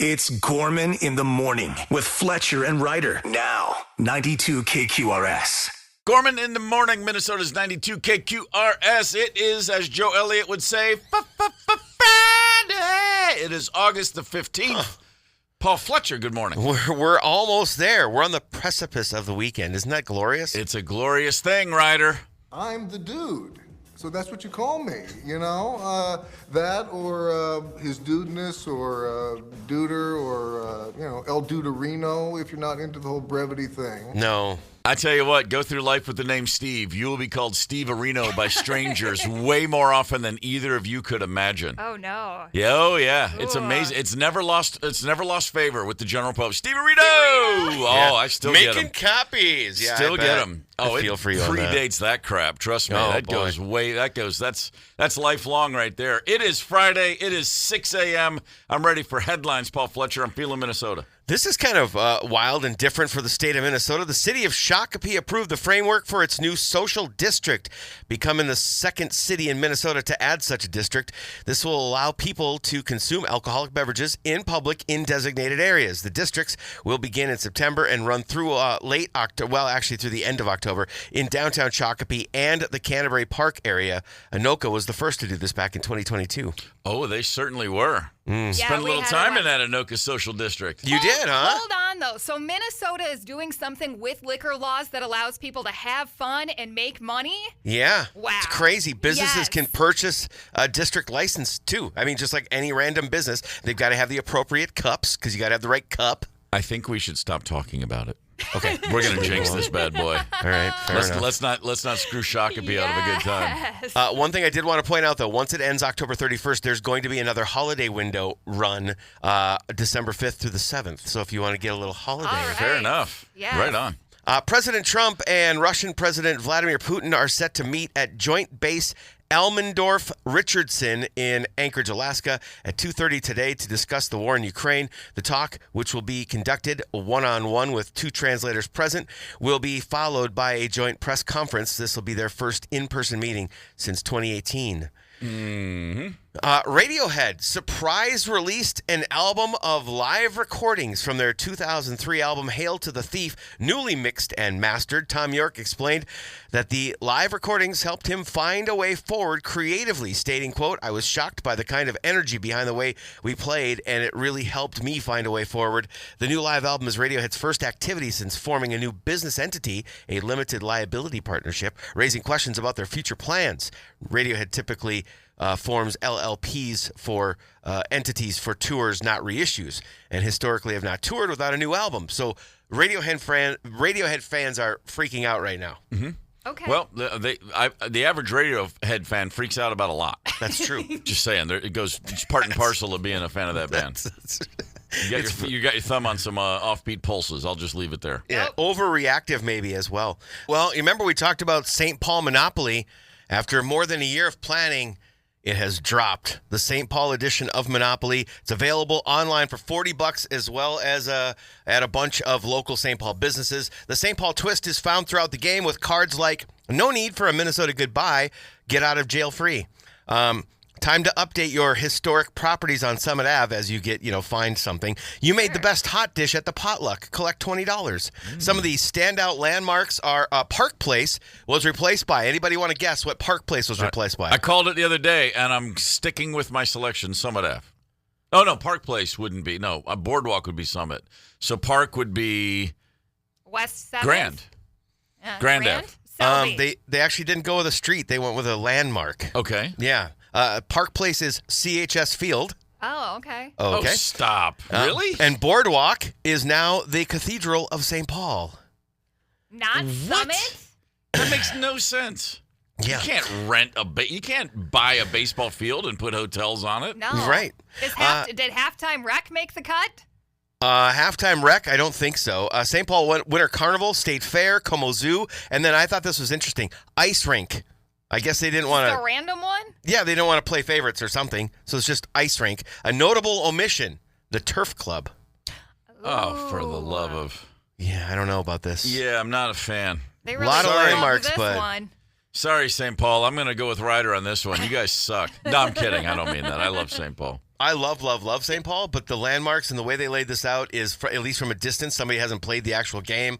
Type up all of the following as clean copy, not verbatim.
It's Gorman in the morning with Fletcher and Ryder. Now, 92 KQRS. Gorman in the morning, Minnesota's 92 KQRS. It is, as Joe Elliott would say, Friday. It is August the 15th. Paul Fletcher, good morning. We're almost there. We're on the precipice of the weekend. Isn't that glorious? It's a glorious thing, Ryder. I'm the dude. So that's what you call me, you know? That or his dudeness or duder or, El Duderino if you're not into the whole brevity thing. No. I tell you what, go through life with the name Steve. You will be called Steve Areno by strangers way more often than either of you could imagine. Oh, no. Yeah, oh, yeah. It's Ooh. amazing. It's never lost favor with the general public. Steve Areno! Oh, I still get him. Making copies. Yeah, Still get him. Oh, I feel for you on predates that crap. Trust me. Oh, That's lifelong right there. It is Friday. It is 6 a.m. I'm ready for headlines, Paul Fletcher. I'm feeling Minnesota. This is kind of wild and different for the state of Minnesota. The city of Shakopee approved the framework for its new social district, becoming the second city in Minnesota to add such a district. This will allow people to consume alcoholic beverages in public in designated areas. The districts will begin in September and run through late October, well, actually through the end of October, in downtown Shakopee and the Canterbury Park area. Anoka was the first to do this back in 2022. Oh, they certainly were. Spent a little time in that Anoka social district. You did, huh? Hold on, though. So Minnesota is doing something with liquor laws that allows people to have fun and make money? Yeah. Wow. It's crazy. Businesses Yes. can purchase a district license, too. I mean, just like any random business, they've got to have the appropriate cups because you got to have the right cup. I think we should stop talking about it. Okay. We're going to jinx this bad boy. All right. Fair enough. Let's not screw Shakopee out of a good time. Yes. One thing I did want to point out, though, once it ends October 31st, there's going to be another holiday window run December 5th through the 7th. So if you want to get a little holiday. All right. Fair enough. Yes. Right on. President Trump and Russian President Vladimir Putin are set to meet at Joint Base Elmendorf-Richardson in Anchorage, Alaska at 2:30 today to discuss the war in Ukraine. The talk, which will be conducted one-on-one with two translators present, will be followed by a joint press conference. This will be their first in-person meeting since 2018. Radiohead surprise released an album of live recordings from their 2003 album Hail to the Thief, newly mixed and mastered. Tom York explained that the live recordings helped him find a way forward creatively, stating, quote, "I was shocked by the kind of energy behind the way we played, and it really helped me find a way forward." The new live album is Radiohead's first activity since forming a new business entity, a limited liability partnership, raising questions about their future plans. Radiohead typically forms LLPs for entities for tours, not reissues, and historically have not toured without a new album. So Radiohead fans are freaking out right now. Mm-hmm. Okay. Well, the average Radiohead fan freaks out about a lot. That's true. Just saying, it's part and parcel of being a fan of that band. You got your thumb on some offbeat pulses. I'll just leave it there. Yeah, overreactive maybe as well. Well, you remember we talked about St. Paul Monopoly. After more than a year of planning, it has dropped. The St. Paul edition of Monopoly. It's available online for $40 as well as at a bunch of local St. Paul businesses. The St. Paul twist is found throughout the game with cards like "No need for a Minnesota goodbye, get out of jail free." Time to update your historic properties on Summit Ave as you find something. You made the best hot dish at the potluck. Collect $20. Some of the standout landmarks are Park Place was replaced by. Anybody want to guess what Park Place was replaced by? I called it the other day, and I'm sticking with my selection, Summit Ave. Oh, no, Park Place wouldn't be. No, a Boardwalk would be Summit. So Park would be West 7th? Grand. Grand Ave. Selby. They actually didn't go with a street. They went with a landmark. Okay. Yeah. Park Place is CHS Field. Oh, okay. Oh, stop. Really? And Boardwalk is now the Cathedral of St. Paul. Not Summit? That makes no sense. Yeah. You can't buy a baseball field and put hotels on it. No. Right. Did Halftime Rec make the cut? Halftime Rec, I don't think so. St. Paul Winter Carnival, State Fair, Como Zoo, and then I thought this was interesting, ice rink. I guess they didn't want to... A random one? Yeah, they don't want to play favorites or something, so it's just ice rink. A notable omission, the Turf Club. Oh, for the love of... Yeah, I don't know about this. Yeah, I'm not a fan. They really Lot of love landmarks, this but- one. Sorry, St. Paul. I'm going to go with Ryder on this one. You guys suck. No, I'm kidding. I don't mean that. I love St. Paul. I love St. Paul, but the landmarks and the way they laid this out is, at least from a distance, somebody hasn't played the actual game.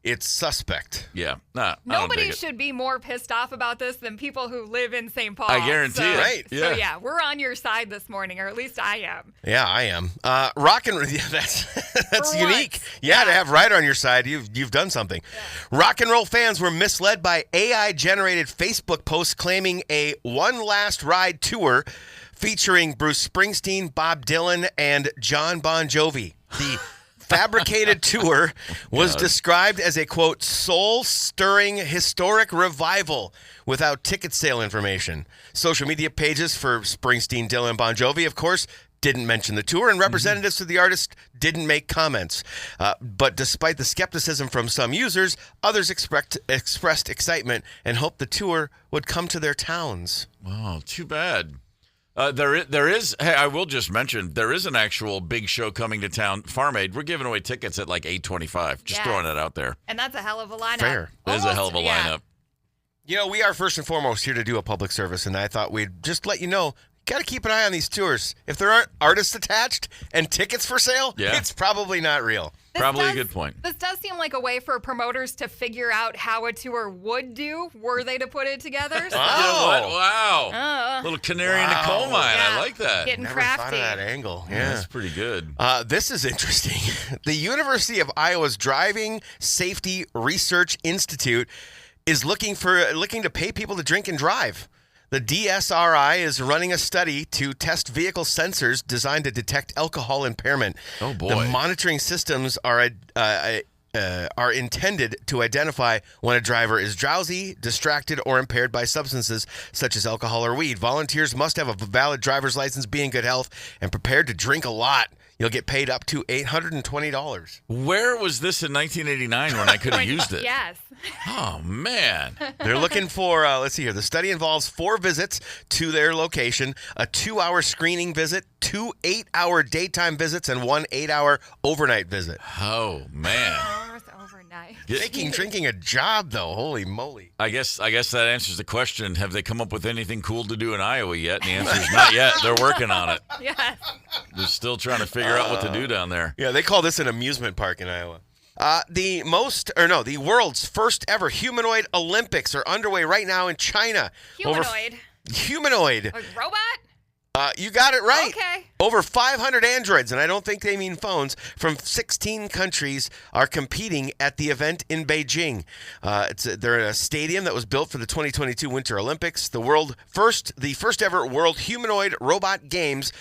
It's suspect. Yeah. Nah, Nobody should be more pissed off about this than people who live in St. Paul. I guarantee it. Right. So, yeah, we're on your side this morning, or at least I am. Yeah, I am. Rock and yeah, that's For unique. once. Yeah, to have Ryder on your side, you've done something. Yeah. Rock and roll fans were misled by AI-generated Facebook posts claiming a One Last Ride tour featuring Bruce Springsteen, Bob Dylan, and John Bon Jovi. The fabricated tour was described as a, quote, soul-stirring historic revival without ticket sale information. Social media pages for Springsteen, Dylan, and Bon Jovi, of course, didn't mention the tour, and representatives to the artist didn't make comments. But despite the skepticism from some users, others expressed excitement and hoped the tour would come to their towns. Oh, too bad. There is. Hey, I will just mention there is an actual big show coming to town. Farm Aid. We're giving away tickets at like $8.25. Just throwing it out there. And that's a hell of a lineup. Fair. It is a hell of a lineup. You know, we are first and foremost here to do a public service, and I thought we'd just let you know. Got to keep an eye on these tours. If there aren't artists attached and tickets for sale, it's probably not real. Probably a good point. This does seem like a way for promoters to figure out how a tour would do were they to put it together. So. You know what? Wow. Little canary in the coal mine. Yeah. I like that. Getting Never crafty. thought of that angle. Yeah. That's pretty good. This is interesting. The University of Iowa's Driving Safety Research Institute is looking to pay people to drink and drive. The DSRI is running a study to test vehicle sensors designed to detect alcohol impairment. Oh, boy. The monitoring systems are intended to identify when a driver is drowsy, distracted, or impaired by substances such as alcohol or weed. Volunteers must have a valid driver's license, be in good health, and prepared to drink a lot. You'll get paid up to $820. Where was this in 1989 when I could have used it? Yes. Oh, man. They're looking for, let's see here. The study involves 4 visits to their location, a 2-hour screening visit, 2 8-hour daytime visits, and 1 8-hour overnight visit. Oh, man. Overnight. Making drinking a job, though. Holy moly. I guess that answers the question. Have they come up with anything cool to do in Iowa yet? And the answer is not yet. They're working on it. Yes. They're still trying to figure out what to do down there. Yeah, they call this an amusement park in Iowa. The world's first ever humanoid Olympics are underway right now in China. Humanoid. A robot? You got it right. Okay. Over 500 androids, and I don't think they mean phones, from 16 countries are competing at the event in Beijing. They're in a stadium that was built for the 2022 Winter Olympics. The first ever World Humanoid Robot Games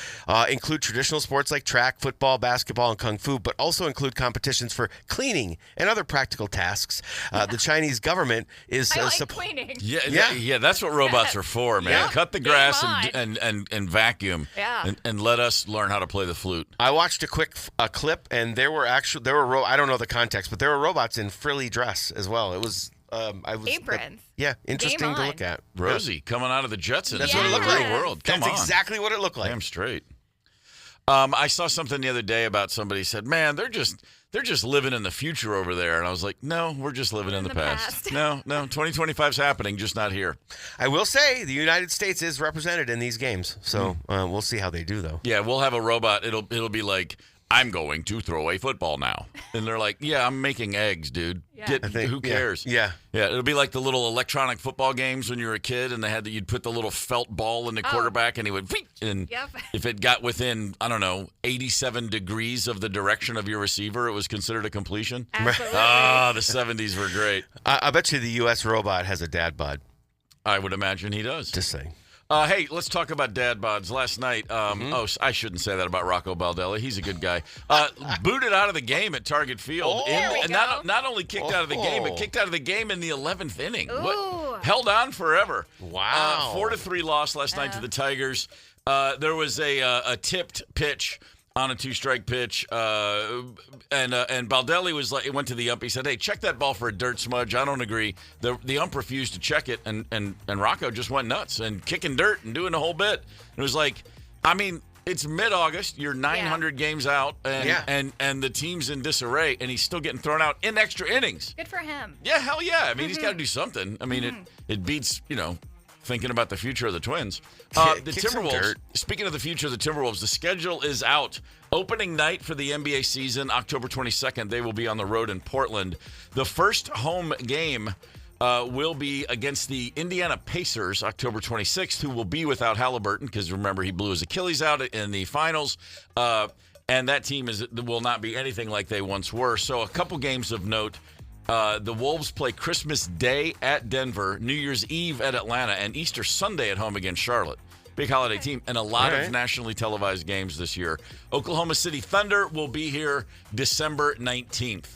include traditional sports like track, football, basketball, and kung fu, but also include competitions for cleaning and other practical tasks. The Chinese government is cleaning. Yeah, that's what robots are for, man. Yeah. Cut the grass and vacuum. Yeah. And let us learn how to play the flute. I watched a quick clip, and there were I don't know the context, but there were robots in frilly dress as well. It was aprons. Interesting to look at. Rosie coming out of the Jetsons. That's what it looked like. World. Come on. That's exactly what it looked like. Damn straight. I saw something the other day about somebody said, "Man, they're just living in the future over there," and I was like, "No, we're just living in the past. No, 2025's happening, just not here." I will say the United States is represented in these games, so we'll see how they do, though. Yeah, we'll have a robot. It'll be like, "I'm going to throw a football now," and they're like, "Yeah, I'm making eggs, dude. Yeah. Who cares?" Yeah. It'll be like the little electronic football games when you were a kid, and you'd put the little felt ball in the quarterback, and he would, and if it got within, 87 degrees of the direction of your receiver, it was considered a completion. Absolutely. The 70s were great. I bet you the U.S. robot has a dad bod. I would imagine he does. Just saying. Hey, let's talk about dad bods. Last night, I shouldn't say that about Rocco Baldelli. He's a good guy. Booted out of the game at Target Field. Not only kicked out of the game, but kicked out of the game in the 11th inning. Held on forever. Wow. 4-3 loss last night to the Tigers. There was a tipped pitch on a 2-strike pitch, and Baldelli went to the ump. He said, "Hey, check that ball for a dirt smudge." I don't agree. The ump refused to check it, and Rocco just went nuts and kicking dirt and doing the whole bit. It was like, it's mid-August. You're 900 games out, and the team's in disarray, and he's still getting thrown out in extra innings. Good for him. Yeah, hell yeah. He's got to do something. It beats thinking about the future of the Twins. The Kick some Timberwolves, dirt. speaking of the future of the Timberwolves, the schedule is out. Opening night for the NBA season, October 22nd, they will be on the road in Portland. The first home game will be against the Indiana Pacers, October 26th, who will be without Halliburton, because remember, he blew his Achilles out in the finals. And that team will not be anything like they once were. So a couple games of note. The Wolves play Christmas Day at Denver, New Year's Eve at Atlanta, and Easter Sunday at home against Charlotte. Big holiday team, and a lot of nationally televised games this year. Oklahoma City Thunder will be here December 19th.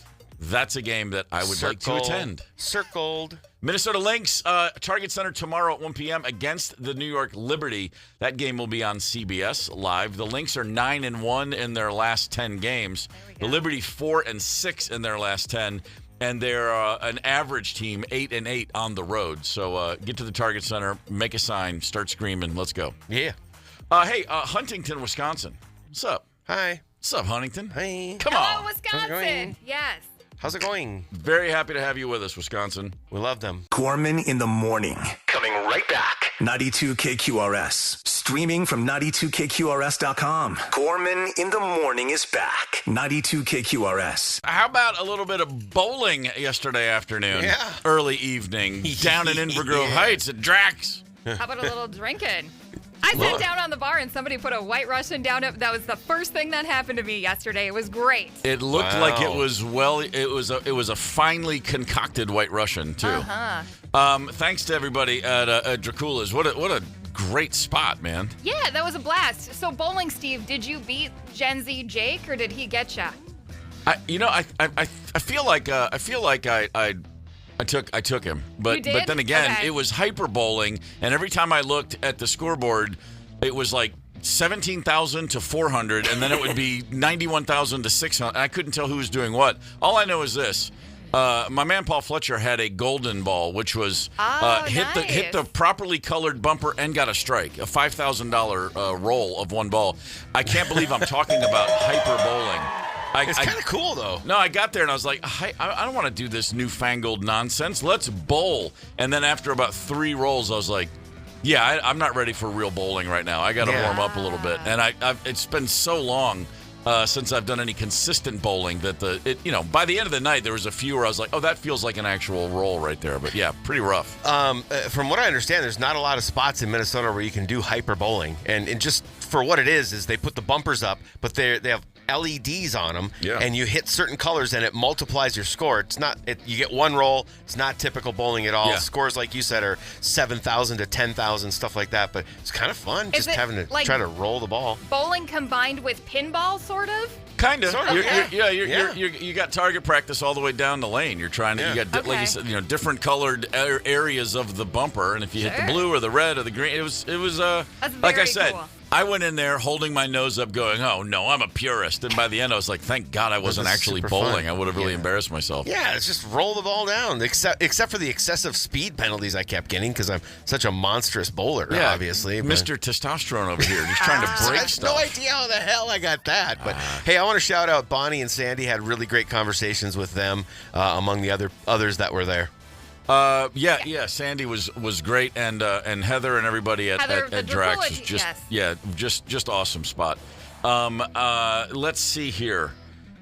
That's a game that I would like to attend. Circled. Minnesota Lynx, Target Center tomorrow at 1 p.m. against the New York Liberty. That game will be on CBS Live. The Lynx are 9-1 in their last 10 games. The Liberty 4-6 in their last 10. And they're an average team, 8-8 on the road. So get to the Target Center, make a sign, start screaming. Let's go. Yeah. Hey, Huntington, Wisconsin. What's up? Hi. What's up, Huntington? Hi. Come Hello, on. Wisconsin. Yes. How's it going? Very happy to have you with us, Wisconsin. We love them. Gorman in the morning. Coming right back. 92 KQRS. Streaming from 92KQRS.com. Gorman in the morning is back. 92 KQRS. How about a little bit of bowling yesterday afternoon? Yeah. Early evening. Down in Inver Grove Heights at Drax. How about a little drinking? I sat down on the bar and somebody put a White Russian down. That was the first thing that happened to me yesterday. It was great. It looked like it was it was a finely concocted White Russian too. Thanks to everybody at Dracula's. What a great spot, man. Yeah, that was a blast. So bowling, Steve, did you beat Gen Z Jake or did he get you? I feel like I took him, but You did? then again, Okay. it was hyper bowling, and every time I looked at the scoreboard, it was like 17,000 to 400, and then it would be 91,000 to 600. I couldn't tell who was doing what. All I know is this: my man Paul Fletcher had a golden ball, which was hit the properly colored bumper and got a strike, a $5,000 roll of one ball. I can't believe I'm talking about hyper bowling. It's kind of cool, though. No, I got there and I was like, I don't want to do this newfangled nonsense. Let's bowl. And then after about 3 rolls, I was like, yeah, I'm not ready for real bowling right now. I got to warm up a little bit. And it's been so long since I've done any consistent bowling that by the end of the night, there was a few where I was like, oh, that feels like an actual roll right there. But yeah, pretty rough. From what I understand, there's not a lot of spots in Minnesota where you can do hyper bowling. And just for what it is they put the bumpers up, but they have LEDs on them, and you hit certain colors and it multiplies your score. It's not you get one roll. It's not typical bowling at all. Yeah. Scores, like you said, are 7,000 to 10,000, stuff like that. But it's kind of fun just having to try to roll the ball. Bowling combined with pinball, sort of? Kind of. Sort of, You got target practice all the way down the lane. You're trying to, you got, like you said, different colored areas of the bumper. And if you hit the blue or the red or the green, it was like I said, cool. I went in there holding my nose up going, oh, no, I'm a purist. And by the end, I was like, thank God I wasn't is actually super bowling. fun. I would have really embarrassed myself. Yeah, it's just roll the ball down, except for the excessive speed penalties I kept getting because I'm such a monstrous bowler, obviously. But Mr. Testosterone over here, just trying to I break have stuff. no idea how the hell I got that. But hey, I want to shout out Bonnie and Sandy. Had really great conversations with them among the others that were there. Sandy was great, and Heather and everybody at Drax was just awesome spot. Let's see here.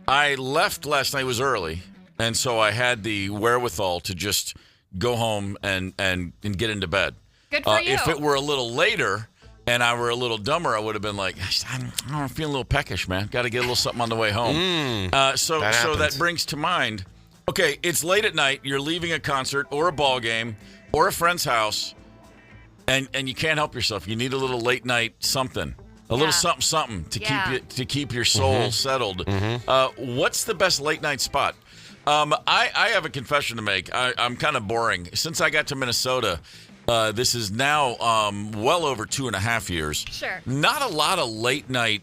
I left last night. It was early, and so I had the wherewithal to just go home and get into bed. Good for you. If it were a little later and I were a little dumber, I would have been like, I'm feeling a little peckish, man. Got to get a little something on the way home. So that brings to mind. Okay, it's late at night. You're leaving a concert or a ball game or a friend's house, and you can't help yourself. You need a little late night something, a little something to keep your soul settled. What's the best late night spot? I have a confession to make. I'm kind of boring. Since I got to Minnesota, this is now well over 2.5 years. Sure. Not a lot of late night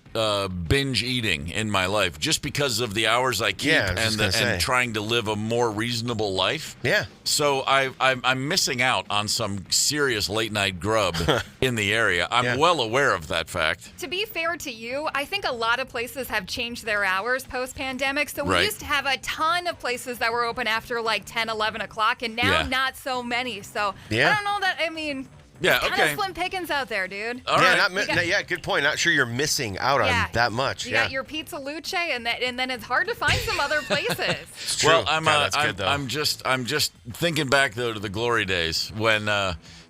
binge eating in my life, just because of the hours I keep and trying to live a more reasonable life. Yeah. So I'm missing out on some serious late night grub in the area. I'm well aware of that fact. To be fair to you, I think a lot of places have changed their hours post-pandemic. So we used to have a ton of places that were open after like 10, 11 o'clock, and now not so many. So I don't know that, Yeah, Kind okay. of slim pickings out there, dude. All yeah, right. good point. Not sure you're missing out on that much. You got your Pizza Luce, and then it's hard to find some other places. It's true. Well, that's good, though. I'm just thinking back though to the glory days when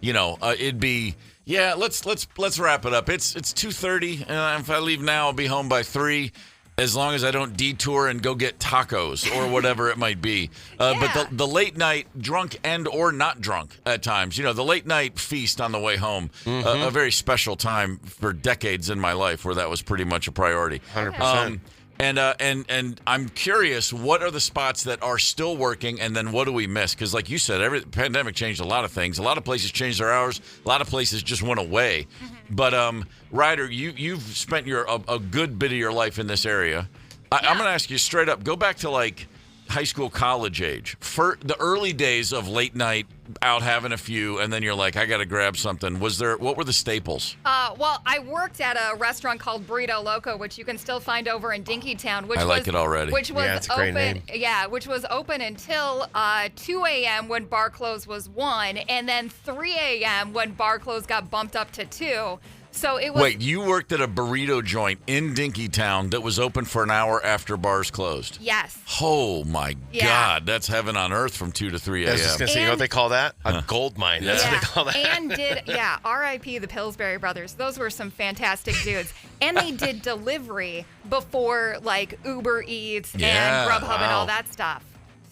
it'd be let's wrap it up. It's 2:30, and if I leave now, I'll be home by 3. As long as I don't detour and go get tacos or whatever it might be. But the late night, drunk and or not drunk at times, the late night feast on the way home, a very special time for decades in my life where that was pretty much a priority. 100%. And I'm curious, what are the spots that are still working, and then what do we miss? Because like you said, the pandemic changed a lot of things. A lot of places changed their hours. A lot of places just went away. But Ryder, you've spent a good bit of your life in this area. I'm going to ask you straight up. Go back to like high school, college age. For the early days of late night out having a few, and then you're like, I got to grab something. What were the staples? Well, I worked at a restaurant called Burrito Loco, which you can still find over in Dinkytown. I like it already. Which was it's a great name. Yeah, which was open until 2 a.m. when bar close was 1, and then 3 a.m. when bar close got bumped up to 2. So it was. Wait, you worked at a burrito joint in Dinkytown that was open for an hour after bars closed? Yes. Oh, my God. That's heaven on earth from 2 to 3 a.m. I was just going to say, you know what they call that? A gold mine. That's what they call that. And R.I.P. the Pillsbury Brothers. Those were some fantastic dudes. And they did delivery before, like, Uber Eats and Grubhub and all that stuff.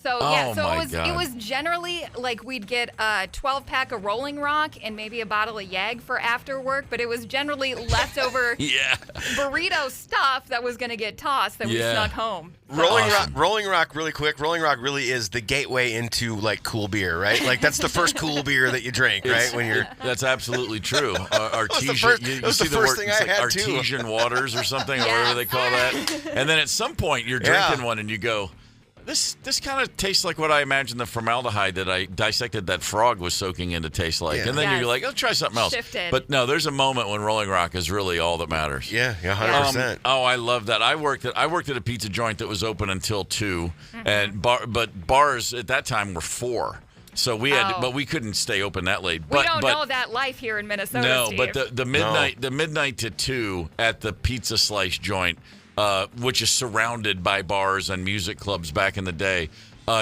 So it was generally like we'd get a 12-pack of Rolling Rock and maybe a bottle of Yag for after work, but it was generally leftover burrito stuff that was going to get tossed that we snuck home. Rolling Rock, really quick. Rolling Rock really is the gateway into like cool beer, right? Like that's the first cool beer that you drink, right? When you're that's absolutely true. Artesian, artesian waters or something, or whatever they call that. And then at some point you're drinking one and you go, This kind of tastes like what I imagined the formaldehyde that I dissected that frog was soaking in to taste like. Yeah. And then you're like, let's try something else. Shifted. But no, there's a moment when Rolling Rock is really all that matters. Yeah, 100%. I love that. I worked at a pizza joint that was open until 2, and but bars at that time were 4. So we had, but we couldn't stay open that late. We don't know that life here in Minnesota. No, Steve. but the midnight to 2 at the pizza slice joint, which is surrounded by bars and music clubs back in the day.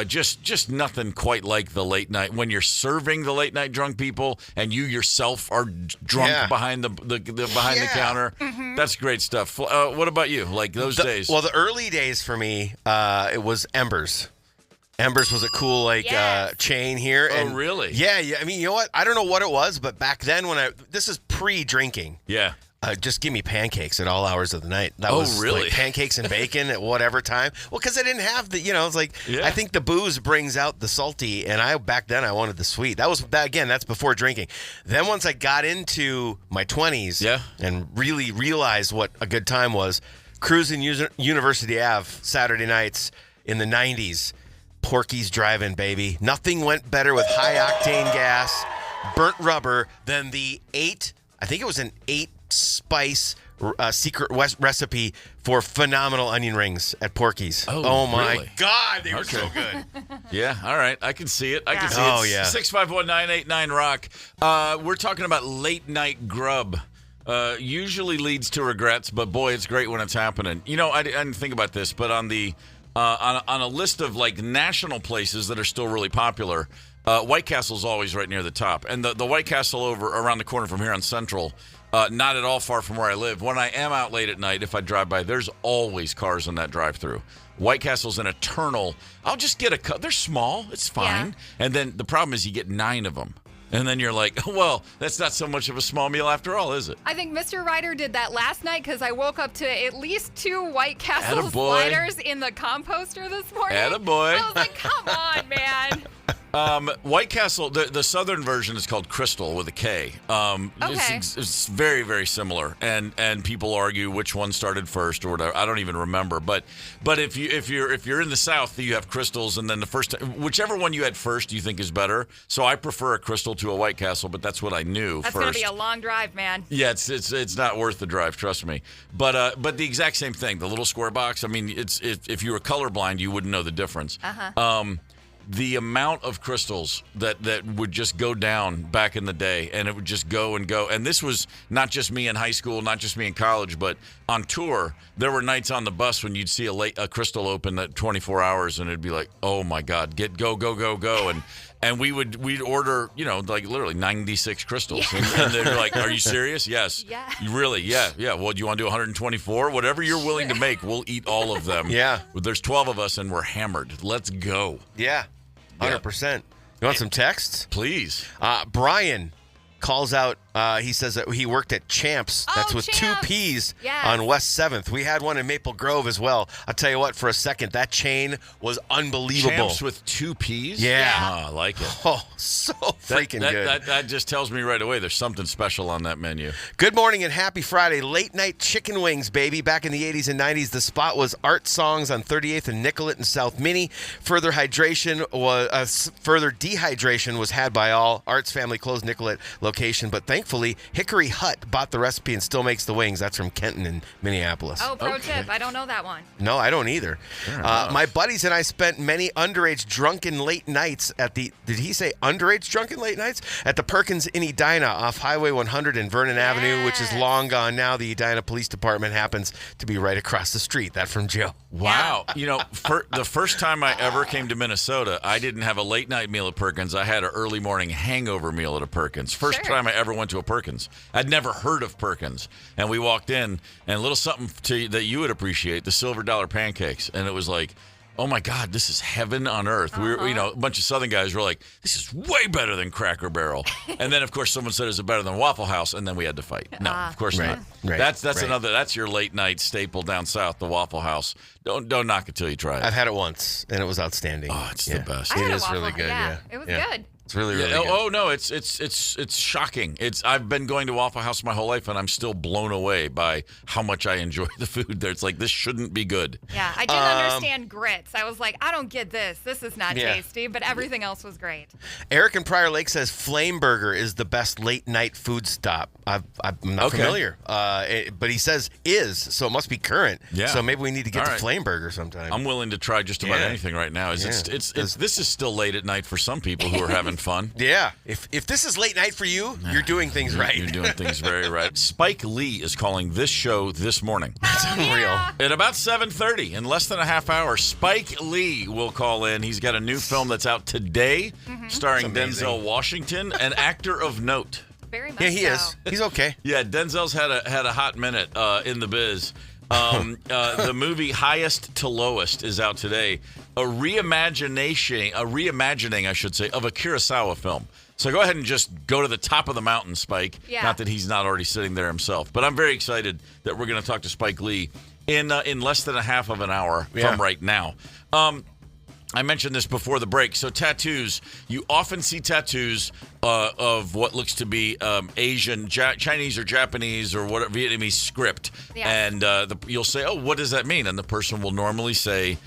Just nothing quite like the late night when you're serving the late night drunk people and you yourself are drunk behind the counter. Mm-hmm. That's great stuff. What about you? Like those days? Well, the early days for me, it was Embers. Embers was a cool chain here. Oh, really? Yeah. I mean, you know what? I don't know what it was, but back then this is pre-drinking. Yeah. Just give me pancakes at all hours of the night. That was really? Like pancakes and bacon at whatever time. Well, because I didn't have it's like, I think the booze brings out the salty, and back then I wanted the sweet. That's before drinking. Then once I got into my 20s and really realized what a good time was, cruising University Ave Saturday nights in the 90s, Porky's Drive-In, baby. Nothing went better with high-octane gas, burnt rubber than the 8 spice secret recipe for phenomenal onion rings at Porky's. Oh my really? God, they were so good. Yeah, all right. I can see it. I can see it. Oh, yeah. 651-989-ROCK. We're talking about late night grub. Usually leads to regrets, but boy, it's great when it's happening. You know, I didn't think about this, but on the on a list of like national places that are still really popular, White Castle's always right near the top. And the White Castle over around the corner from here on Central, not at all far from where I live. When I am out late at night, if I drive by, there's always cars in that drive-thru. White Castle's an eternal. I'll just get a cup. They're small. It's fine. Yeah. And then the problem is you get 9 of them. And then you're like, well, that's not so much of a small meal after all, is it? I think Mr. Ryder did that last night because I woke up to at least 2 White Castle sliders in the composter this morning. Attaboy. I was like, come on, man. White Castle, the southern version is called Crystal with a K. It's very, very similar, and people argue which one started first or whatever. I don't even remember. But if you're in the South, you have Crystals, and then whichever one you had first, you think is better. So I prefer a Crystal to a White Castle, but that's what I knew that's first. That's gonna be a long drive, man. Yeah, it's not worth the drive, trust me. But the exact same thing, the little square box. I mean, if you were colorblind, you wouldn't know the difference. the amount of crystals that would just go down back in the day, and it would just go and go. And this was not just me in high school, not just me in college, but on tour, there were nights on the bus when you'd see a crystal open at 24 hours, and it'd be like, oh my God, go. And we'd order, like literally 96 crystals. Yeah. And they're like, are you serious? Yes. Yeah. You really? Yeah. Well, do you want to do 124? Whatever you're willing to make, we'll eat all of them. Yeah. There's 12 of us, and we're hammered. Let's go. Yeah, 100%. You want some texts? Please. Brian calls out, he says that he worked at Champs. That's with Champs. 2 P's Yes. on West 7th. We had one in Maple Grove as well. I'll tell you what, for a second, that chain was unbelievable. Champs with 2 P's? Yeah. Oh, I like it. Oh, so freaking good. That just tells me right away there's something special on that menu. Good morning and happy Friday. Late night chicken wings, baby. Back in the 80s and 90s, the spot was Art Songs on 38th and Nicollet in South Minnie. Further dehydration was had by all. Art's family closed Nicollet location, but thankfully Hickory Hut bought the recipe and still makes the wings. That's from Kenton in Minneapolis. Oh, pro tip. I don't know that one. No, I don't either. My buddies and I spent many underage drunken late nights at the, did he say underage drunken late nights? At the Perkins in Edina off Highway 100 and Vernon Avenue, which is long gone now. The Edina Police Department happens to be right across the street. That from Joe. Wow. For the first time I ever came to Minnesota, I didn't have a late night meal at Perkins. I had an early morning hangover meal at a Perkins. First time I ever went to a Perkins. I'd never heard of Perkins. And we walked in, and a little something that you would appreciate, the Silver Dollar pancakes. And it was like, oh my God, this is heaven on earth. We were, a bunch of Southern guys were like, this is way better than Cracker Barrel. And then, of course, someone said, is it better than Waffle House? And then we had to fight. No, of course not. Right. That's your late night staple down south, the Waffle House. Don't knock it till you try it. I've had it once, and it was outstanding. Oh, it's the best. I had It a is waffle. really good. Yeah, It was good. It's really good. Oh no, it's shocking. I've been going to Waffle House my whole life, and I'm still blown away by how much I enjoy the food there. It's like, this shouldn't be good. Yeah, I didn't understand grits. I was like, I don't get this. This is not tasty, but everything else was great. Eric in Prior Lake says Flame Burger is the best late night food stop. I'm not familiar, but he says so it must be current. Yeah. So maybe we need to get to right. Flame Burger sometime. I'm willing to try just about anything right now. This is still late at night for some people who are having fun. Yeah. If this is late night for you, you're doing things right. You're doing things very right. Spike Lee is calling this show this morning. That's unreal. At about 7:30, in less than a half hour, Spike Lee will call in. He's got a new film that's out today, starring Denzel Washington, an actor of note. Very much Yeah, he so. is. He's okay. Yeah, Denzel's had a hot minute in the biz. The movie Highest to Lowest is out today. A reimagining, I should say, of a Kurosawa film. So go ahead and just go to the top of the mountain, Spike. Yeah. Not that he's not already sitting there himself. But I'm very excited that we're going to talk to Spike Lee in less than a half of an hour from right now. I mentioned this before the break. So tattoos, you often see tattoos of what looks to be Asian, Chinese or Japanese or whatever, Vietnamese script. Yes. And you'll say, oh, what does that mean? And the person will normally say,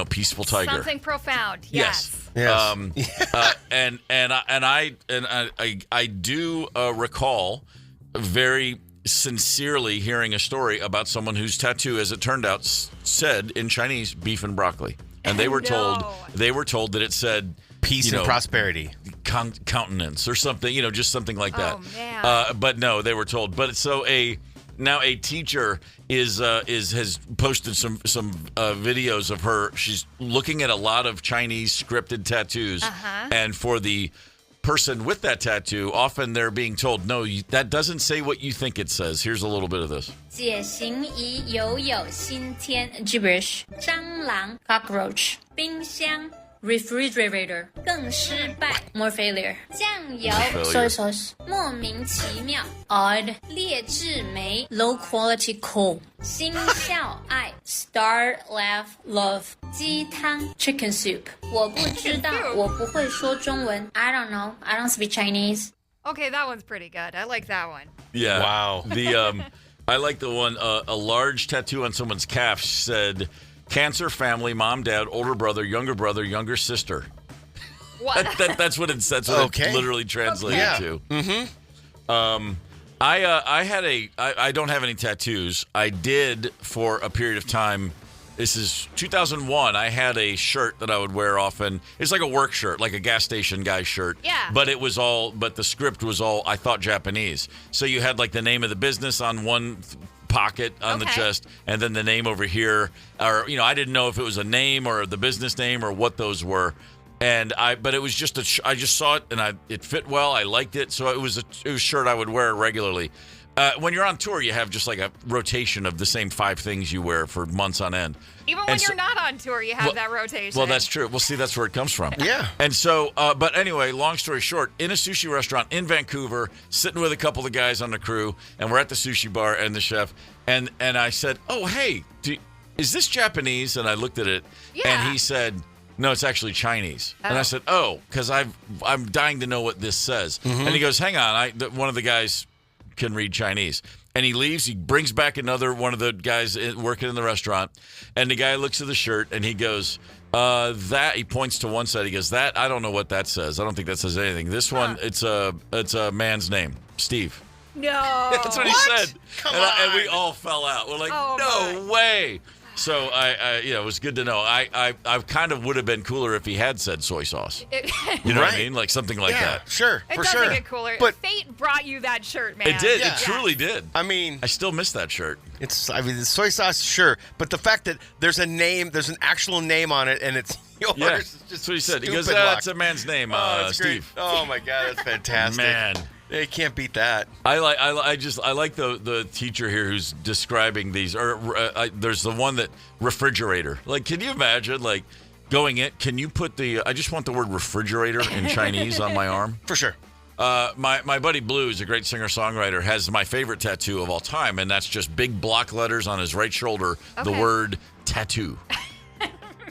peaceful tiger. Something profound. Yes. And I do recall very sincerely hearing a story about someone whose tattoo, as it turned out, said in Chinese, beef and broccoli. And they were told that it said Peace and prosperity. Countenance or something, just something like that. Oh, man. But no, they were told. But so now a teacher has posted some videos of her. She's looking at a lot of Chinese scripted tattoos, and for the person with that tattoo, often they're being told, no, that doesn't say what you think it says. Here's a little bit of this. 解行仪犹有新天 gibberish 蟑螂 cockroach 冰箱 refrigerator 更失败 more failure 酱油 soy sauce 莫名其妙 odd 劣质酶 low quality coal 心笑爱 star laugh love 鸡汤 chicken soup 我不知道我不会说中文 I don't know I don't speak Chinese. Okay, that one's pretty good. I like that one. Yeah. Wow. I like the one, a large tattoo on someone's calf said, cancer, family, mom, dad, older brother, younger sister. What? That's what it literally translated to. Mm-hmm. I don't have any tattoos. I did for a period of time This is 2001. I had a shirt that I would wear often. It's like a work shirt, like a gas station guy's shirt. Yeah. But the script was all, I thought, Japanese. So you had like the name of the business on one pocket on the chest, and then the name over here. Or, I didn't know if it was a name or the business name or what those were. But it was just I just saw it and it fit well. I liked it. So it was a shirt I would wear regularly. When you're on tour, you have just like a rotation of the same 5 things you wear for months on end. Even when you're not on tour, you have that rotation. Well, that's true. Well, see, that's where it comes from. Yeah. And so, but anyway, long story short, in a sushi restaurant in Vancouver, sitting with a couple of guys on the crew, and we're at the sushi bar and the chef, and I said, "Oh, hey, is this Japanese?" And I looked at it, and he said, "No, it's actually Chinese." And I said, "Oh, because I'm dying to know what this says." And he goes, "Hang on, one of the guys can read Chinese." And he leaves. He brings back another one of the guys working in the restaurant, and the guy looks at the shirt and he goes, "That." He points to one side. He goes, "That I don't know what that says. I don't think that says anything. This one, it's a man's name, Steve." No. That's what he said. Come on. And we all fell out. We're like, no way. So it was good to know. I kind of would have been cooler if he had said soy sauce. You know what I mean? Like something like that. Sure, It for doesn't sure. get cooler. But Fate brought you that shirt, man. It did. Yeah. It truly did. I mean, I still miss that shirt. the soy sauce, sure, but the fact that there's a name, there's an actual name on it, and it's yours. Yeah, is just that's what he said. He goes, stupid luck. "That's a man's name, That's great. Steve." Oh my God, that's fantastic. Man. Yeah, you can't beat that. I like the teacher here who's describing these. There's the one that refrigerator. Like, can you imagine like going in? Can you put I just want the word refrigerator in Chinese on my arm. For sure. My buddy Blue is a great singer-songwriter, has my favorite tattoo of all time, and that's just big block letters on his right shoulder, the word tattoo.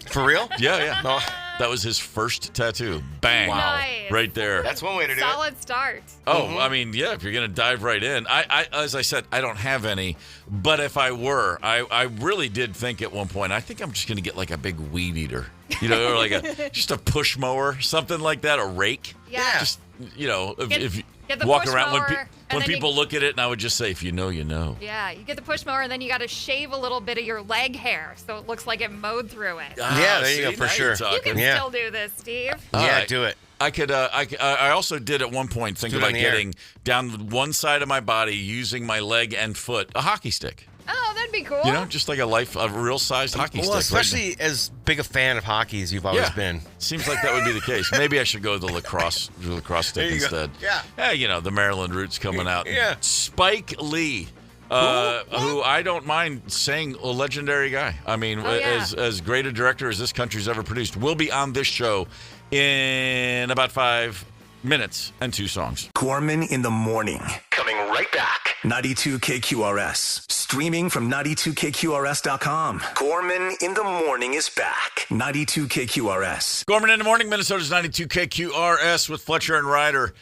For real? Yeah. No. That was his first tattoo. Bang. Wow. Nice. Right there. That's one way to do it. Solid start. Oh, I mean, yeah, if you're going to dive right in. I as I said, I don't have any, but if I were, I really did think at one point, I think I'm just going to get like a big weed eater, or like just a push mower, something like that, a rake. Yeah. Just, if you get the walk push around mower, when and then people look at it, and I would just say, if you know, you know. Yeah, you get the push mower, and then you got to shave a little bit of your leg hair so it looks like it mowed through it. Yeah, there you go, for now sure. you're You talking. can still do this, Steve. Yeah, do it. I could. I also did at one point think Do it on about the air. getting down one side of my body using my leg and foot a hockey stick. Oh, that'd be cool. Just like a real sized hockey stick. Well, right especially as big a fan of hockey as you've always been. Seems like that would be the case. Maybe I should go the lacrosse stick There you go. instead. Yeah. Yeah, the Maryland roots coming out. Yeah. Spike Lee. Who I don't mind saying a legendary guy. I mean, as great a director as this country's ever produced, will be on this show in about 5 minutes and 2 songs. Gorman in the morning. Coming right back. 92 KQRS. Streaming from 92KQRS.com. Gorman in the morning is back. 92 KQRS. Gorman in the morning, Minnesota's 92 KQRS with Fletcher and Ryder.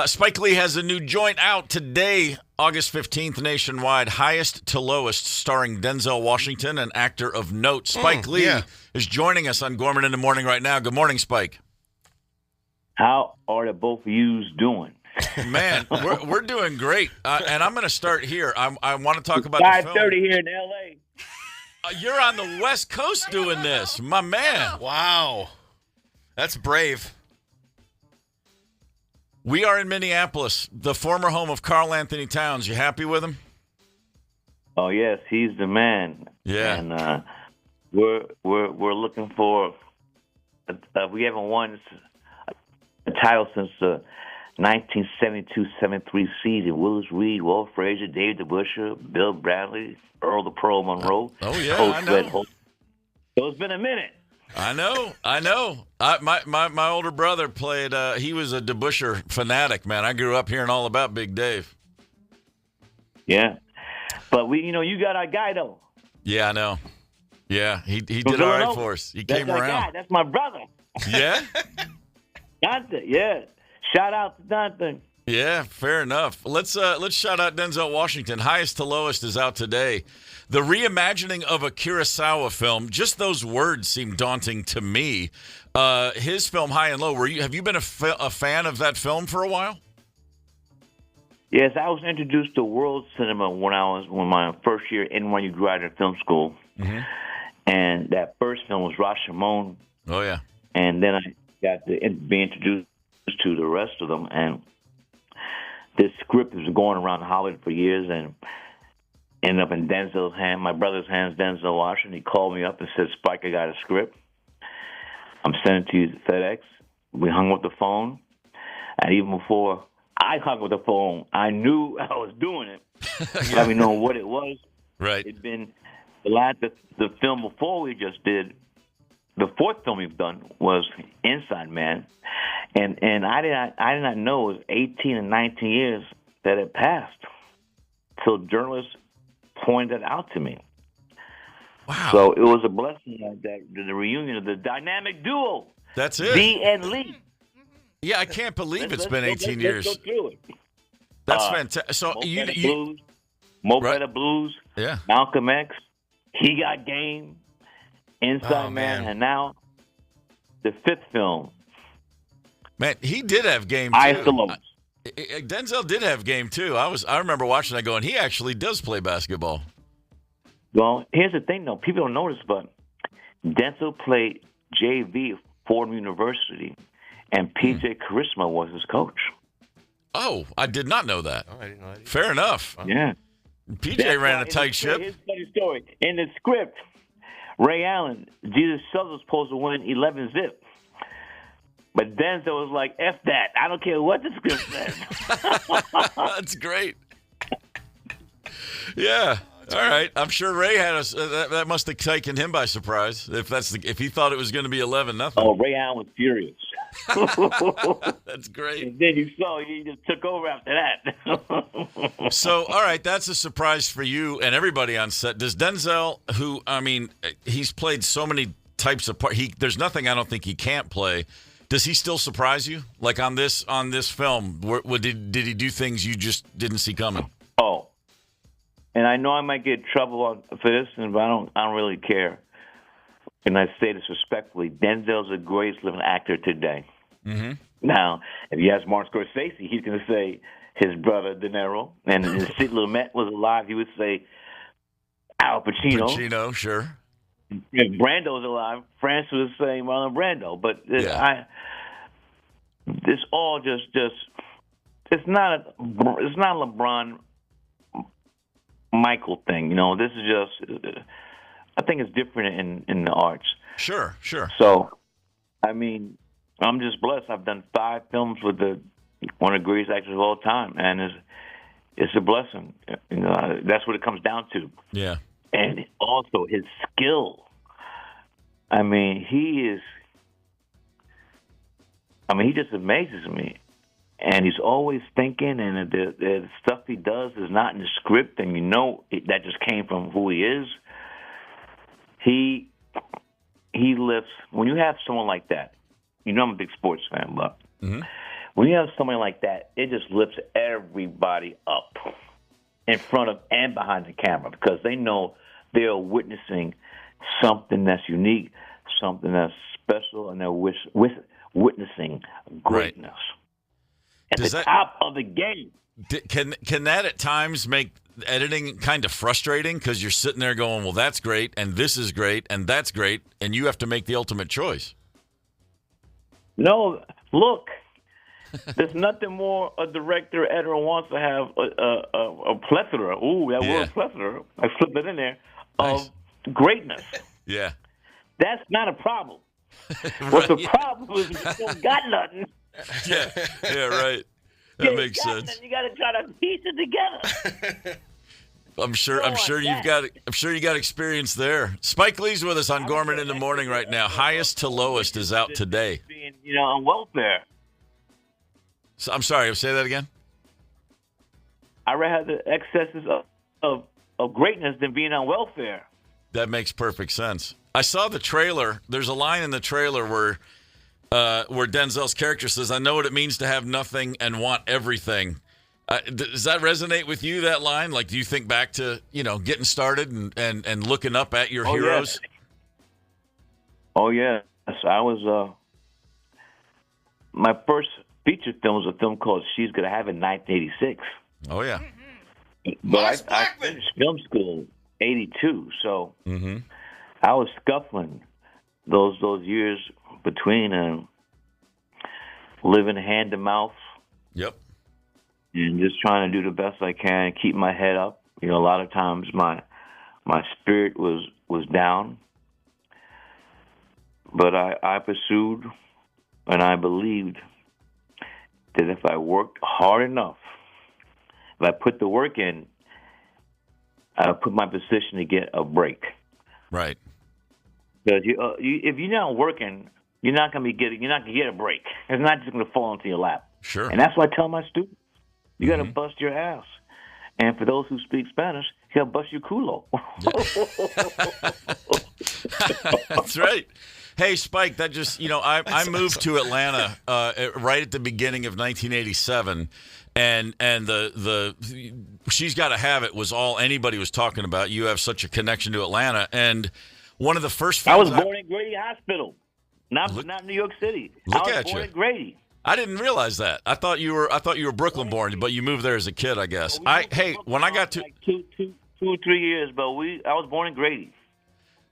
Spike Lee has a new joint out today, August 15th, nationwide. Highest to Lowest, starring Denzel Washington, an actor of note. Spike Lee is joining us on Gorman in the morning right now. Good morning, Spike. How are the both of yous doing? Man, we're doing great. And I'm going to start here. I want to talk about the film. 5:30 here in L.A. You're on the West Coast doing this, my man. Wow. That's brave. We are in Minneapolis, the former home of Karl Anthony Towns. You happy with him? Oh yes, he's the man. Yeah. And we're looking for. We haven't won a title since the 1972-73 season. Willis Reed, Walt Frazier, David DeBusschere, Bill Bradley, Earl the Pearl Monroe. Oh yeah, Coach I know. Red Holt. So it's been a minute. I know. My older brother played. He was a DeBusschere fanatic, man. I grew up hearing all about Big Dave. Yeah, but you got our guy though. Yeah, I know. Yeah, he did all right for us. He came That's our around. guy. That's my brother. Yeah. Dante. Yeah. Shout out to Dante. Yeah, fair enough. Let's shout out Denzel Washington. Highest to Lowest is out today. The reimagining of a Kurosawa film, just those words seem daunting to me. His film High and Low, have you been a fan of that film for a while? Yes, I was introduced to world cinema when my first year in NYU Graduate Film School. Mm-hmm. And that first film was Rashomon. Oh, yeah. And then I got to be introduced to the rest of them. And this script has been going around Hollywood for years and ended up in Denzel's hand, my brother's hands, Denzel Washington. He called me up and said, Spike, I got a script. I'm sending it to you to FedEx. We hung up the phone. And even before I hung up the phone, I knew I was doing it. Let me know what it was. Right. It'd been the film before we just did. The fourth film we've done was Inside Man, and I did not know it was 18 and 19 years that had passed till journalists pointed it out to me. Wow! So it was a blessing that the reunion of the dynamic duo. That's it. B and Lee. Yeah, I can't believe it's been 18 years. Let's go through it. That's fantastic. So Mo Better Blues. Yeah. Malcolm X. He Got Game. Inside Man, and now the fifth film. Man, he did have game too. Eyes to Lows. Denzel did have game too. I remember watching that going, he actually does play basketball. Well, here's the thing though, people don't notice, but Denzel played JV at Fordham University, and PJ Charisma was his coach. Oh, I did not know that. Oh, I didn't know that. Fair enough. Yeah. PJ ran a tight ship. Here's a funny story. In the script, Ray Allen, Jesus Southern was supposed to win 11-zip. But Denzel was like, F that. I don't care what the script says. That's great. Yeah. All right. I'm sure Ray had that must have taken him by surprise if he thought it was going to be 11-0. Oh, Ray Allen was furious. That's great. And then he just took over after that. So, all right, that's a surprise for you and everybody on set. Does Denzel, who, I mean, he's played so many types of parts, there's nothing I don't think he can't play. Does he still surprise you? Like on this film, did he do things you just didn't see coming? Oh, and I know I might get in trouble for this, but I don't really care. And I say this respectfully, Denzel's the greatest living actor today. Mm-hmm. Now, if you ask Martin Scorsese, he's going to say his brother De Niro, and if Sid Lumet was alive, he would say Al Pacino. Pacino, sure. If Brando's alive, France would say Marlon Brando. But this all just it's not a LeBron Michael thing. You know, this is just. I think it's different in the arts. Sure. So, I mean, I'm just blessed. I've done 5 films with one of the greatest actors of all time, and it's a blessing. You know, that's what it comes down to. Yeah. And also his skill. I mean, he just amazes me. And he's always thinking, and the stuff he does is not in the script, and that just came from who he is. He lifts. When you have someone like that, I'm a big sports fan, but when you have someone like that, it just lifts everybody up in front of and behind the camera because they know they are witnessing something that's unique, something that's special, and they're witnessing greatness at the top of the game. Can that at times make editing kind of frustrating because you're sitting there going, well, that's great, and this is great, and that's great, and you have to make the ultimate choice? No, look, there's nothing more a director editor wants to have a plethora. Ooh, that word plethora. I slipped it in there of greatness. Yeah, that's not a problem. Right. What the problem is you don't got nothing. Yeah, right. That makes sense. Nothing. You got to try to piece it together. I'm sure you got experience there. Spike Lee's with us on Gorman in the Morning right now. Highest to Lowest is out today. Being, on welfare. So, I'm sorry. Say that again. I rather have the excesses of greatness than being on welfare. That makes perfect sense. I saw the trailer. There's a line in the trailer where Denzel's character says, "I know what it means to have nothing and want everything." Does that resonate with you, that line? Like, do you think back to, getting started and looking up at your heroes? Yes. Oh, yes. I was, my first feature film was a film called She's Gonna Have It in 1986. Oh, yeah. But I finished film school in 82, so I was scuffling those years between living hand to mouth. Yep. And just trying to do the best I can, keep my head up. A lot of times my spirit was down. But I pursued, and I believed that if I worked hard enough, if I put the work in, I put my position to get a break. Right. Because if you're not working, you're not going to get a break. It's not just going to fall into your lap. Sure. And that's what I tell my students. You got to bust your ass. And for those who speak Spanish, he'll bust your culo. That's right. Hey, Spike, that just, I moved to Atlanta right at the beginning of 1987, and the She's Gotta Have It was all anybody was talking about. You have such a connection to Atlanta, and one of the first films I was born in Grady Hospital, not New York City. I was born in Grady. I didn't realize that. I thought you were Brooklyn born, but you moved there as a kid, I guess. When I got to like 2 or 3 years, but I was born in Grady.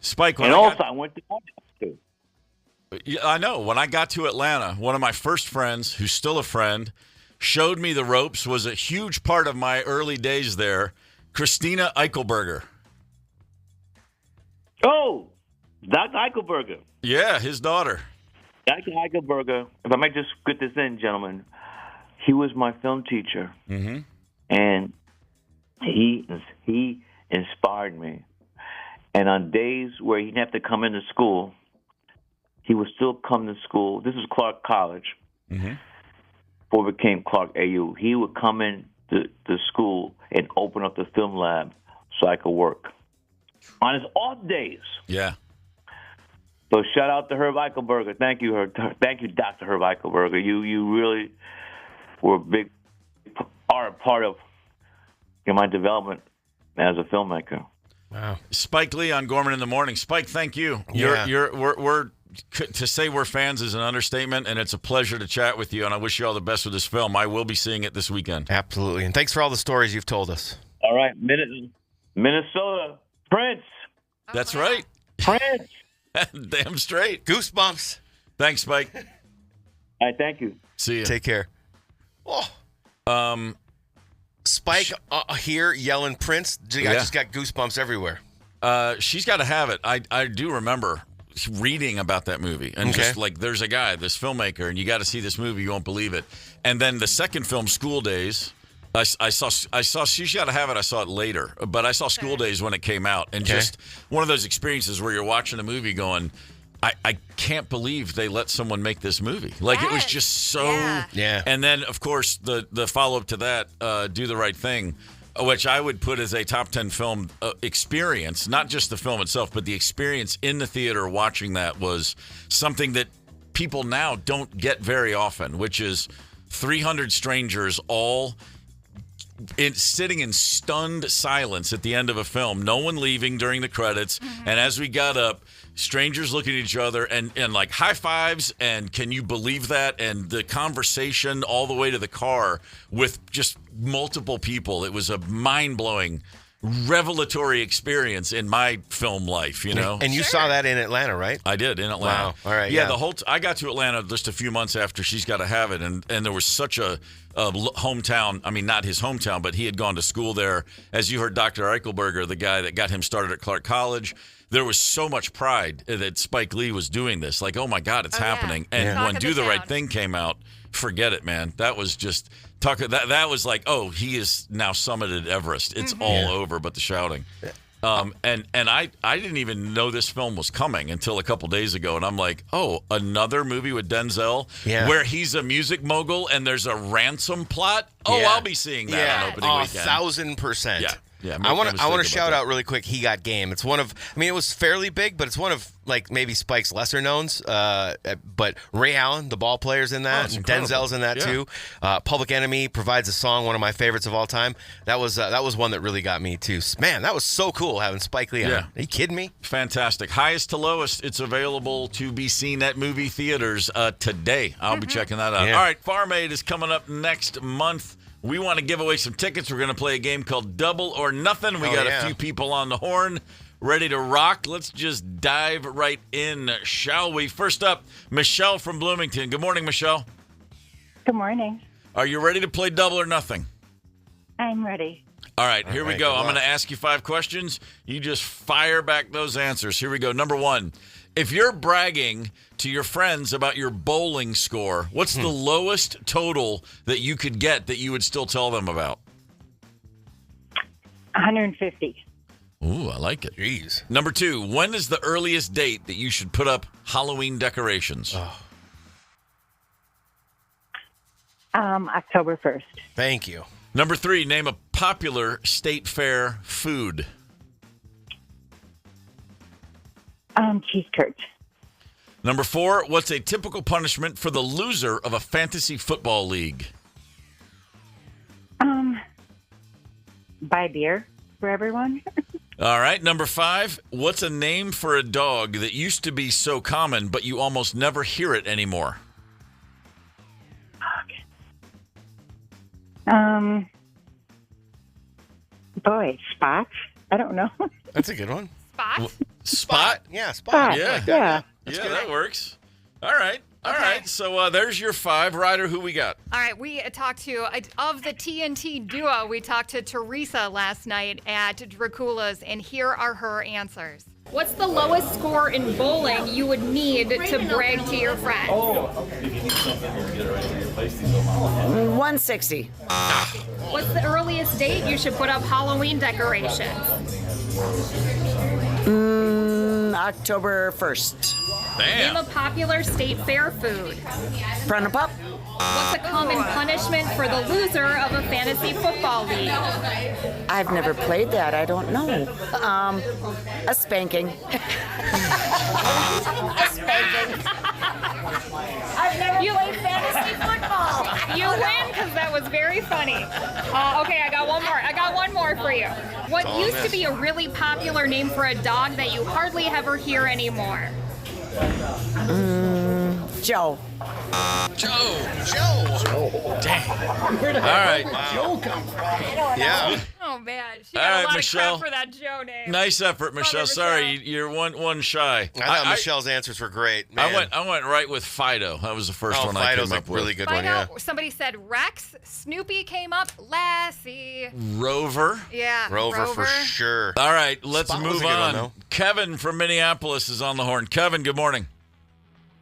Spike, I went to school. I know. When I got to Atlanta, one of my first friends, who's still a friend, showed me the ropes, was a huge part of my early days there, Christina Eichelberger. Oh, Dr. Eichelberger. Yeah, his daughter. Dr. Eichelberger, if I might just get this in, gentlemen, he was my film teacher, and he inspired me. And on days where he didn't have to come into school, he would still come to school. This is Clark College, before it became Clark AU. He would come in to school and open up the film lab so I could work. On his off days. Yeah. So shout out to Herb Eichelberger. Thank you, Dr. Herb Eichelberger. You really were a part of my development as a filmmaker. Wow. Spike Lee on Gorman in the Morning. Spike, thank you. To say we're fans is an understatement, and it's a pleasure to chat with you, and I wish you all the best with this film. I will be seeing it this weekend. Absolutely. And thanks for all the stories you've told us. All right. Minnesota. Prince. That's right. Prince. Damn straight. Goosebumps. Thanks, Spike. All right, thank you. See you. Take care. Oh. Spike here yelling Prince. I just got goosebumps everywhere. She's Gotta Have It. I do remember reading about that movie. And just like, there's a guy, this filmmaker, and you got to see this movie. You won't believe it. And then the second film, School Days, I saw She's Gotta Have It. I saw it later, but I saw School Days when it came out, and just one of those experiences where you're watching a movie going, I can't believe they let someone make this movie. Like, it was just so. Yeah. And then, of course, the follow up to that, Do the Right Thing, which I would put as a top 10 film experience, not just the film itself, but the experience in the theater watching that was something that people now don't get very often, which is 300 strangers all sitting in stunned silence at the end of a film, no one leaving during the credits, and as we got up, strangers looking at each other and like high fives and can you believe that, and the conversation all the way to the car with just multiple people. It was a mind-blowing, revelatory experience in my film life, And you saw that in Atlanta, right? I did, in Atlanta. Wow. All right. Yeah, I got to Atlanta just a few months after She's Gotta Have It, and there was such a hometown. I mean, not his hometown, but he had gone to school there. As you heard, Dr. Eichelberger, the guy that got him started at Clark College, there was so much pride that Spike Lee was doing this. Like, oh my God, it's happening. Yeah. And when Do the Right Thing came out, forget it, man. That was just that was like, oh, he is now summited Everest. It's all over, but the shouting. And I didn't even know this film was coming until a couple days ago, and I'm like, oh, another movie with Denzel where he's a music mogul and there's a ransom plot. Oh, I'll be seeing that on opening weekend. 1,000%. Yeah. I want to shout out really quick. He Got Game. It's one of. I mean, it was fairly big, but it's one of like maybe Spike's lesser knowns. But Ray Allen, the ball player's in that. Denzel's in that too. Public Enemy provides a song, one of my favorites of all time. That was one that really got me too. Man, that was so cool having Spike Lee on. Are you kidding me? Fantastic. Highest to lowest. It's available to be seen at movie theaters today. I'll be checking that out. All right, Farm Aid is coming up next month. We want to give away some tickets. We're going to play a game called Double or Nothing. We got a few people on the horn. ready to rock? Let's just dive right in, shall we? First up, Michelle from Bloomington. Good morning, Michelle. Good morning. Are you ready to play Double or Nothing? I'm ready. All right, here we go. good I'm going luck. to ask you 5 questions. You just fire back those answers. Here we go. Number 1, if you're bragging to your friends about your bowling score, what's the lowest total that you could get that you would still tell them about? 150. Ooh, I like it. Jeez. Number 2, when is the earliest date that you should put up Halloween decorations? October 1st. Thank you. Number 3, name a popular state fair food. Cheese curds. Number 4, what's a typical punishment for the loser of a fantasy football league? Buy beer for everyone. All right. Number 5, what's a name for a dog that used to be so common, but you almost never hear it anymore? Boy, Spot. I don't know. That's a good one. Spot? Spot? Yeah, Spot. Spot. Yeah. Yeah. Yeah, that works. All right. All right. So there's your 5. Ryder, who we got? All right, we talked to, of the TNT duo, we talked to Teresa last night at Dracula's, and here are her answers. What's the lowest score in bowling you would need to brag to your friends? 160. What's the earliest date you should put up Halloween decorations? October 1st. Name a popular state fair food. Front up. What's a common punishment for the loser of a fantasy football league? I've never played that. I don't know. A spanking. A spanking. I've never played fantasy football. You win because that was very funny. Okay, I got one more. I got one more for you. What used to be a really popular name for a dog that you hardly ever hear anymore? Joe. Joe. Dang. All right. Joe come from? Yeah. Oh man, she All got right, a lot Michelle. of crap for that Joe name. Nice effort, Michelle. Michelle. Sorry, you're one shy. I thought Michelle's answers were great. Man. I went right with Fido. That was the first one I Fido's came a up with. really good Find one, yeah. out. Somebody said Rex. Snoopy came up. Lassie. Rover. Yeah. Rover for sure. All right, let's Spot was move a good one, on. though. Kevin from Minneapolis is on the horn. Kevin, good morning.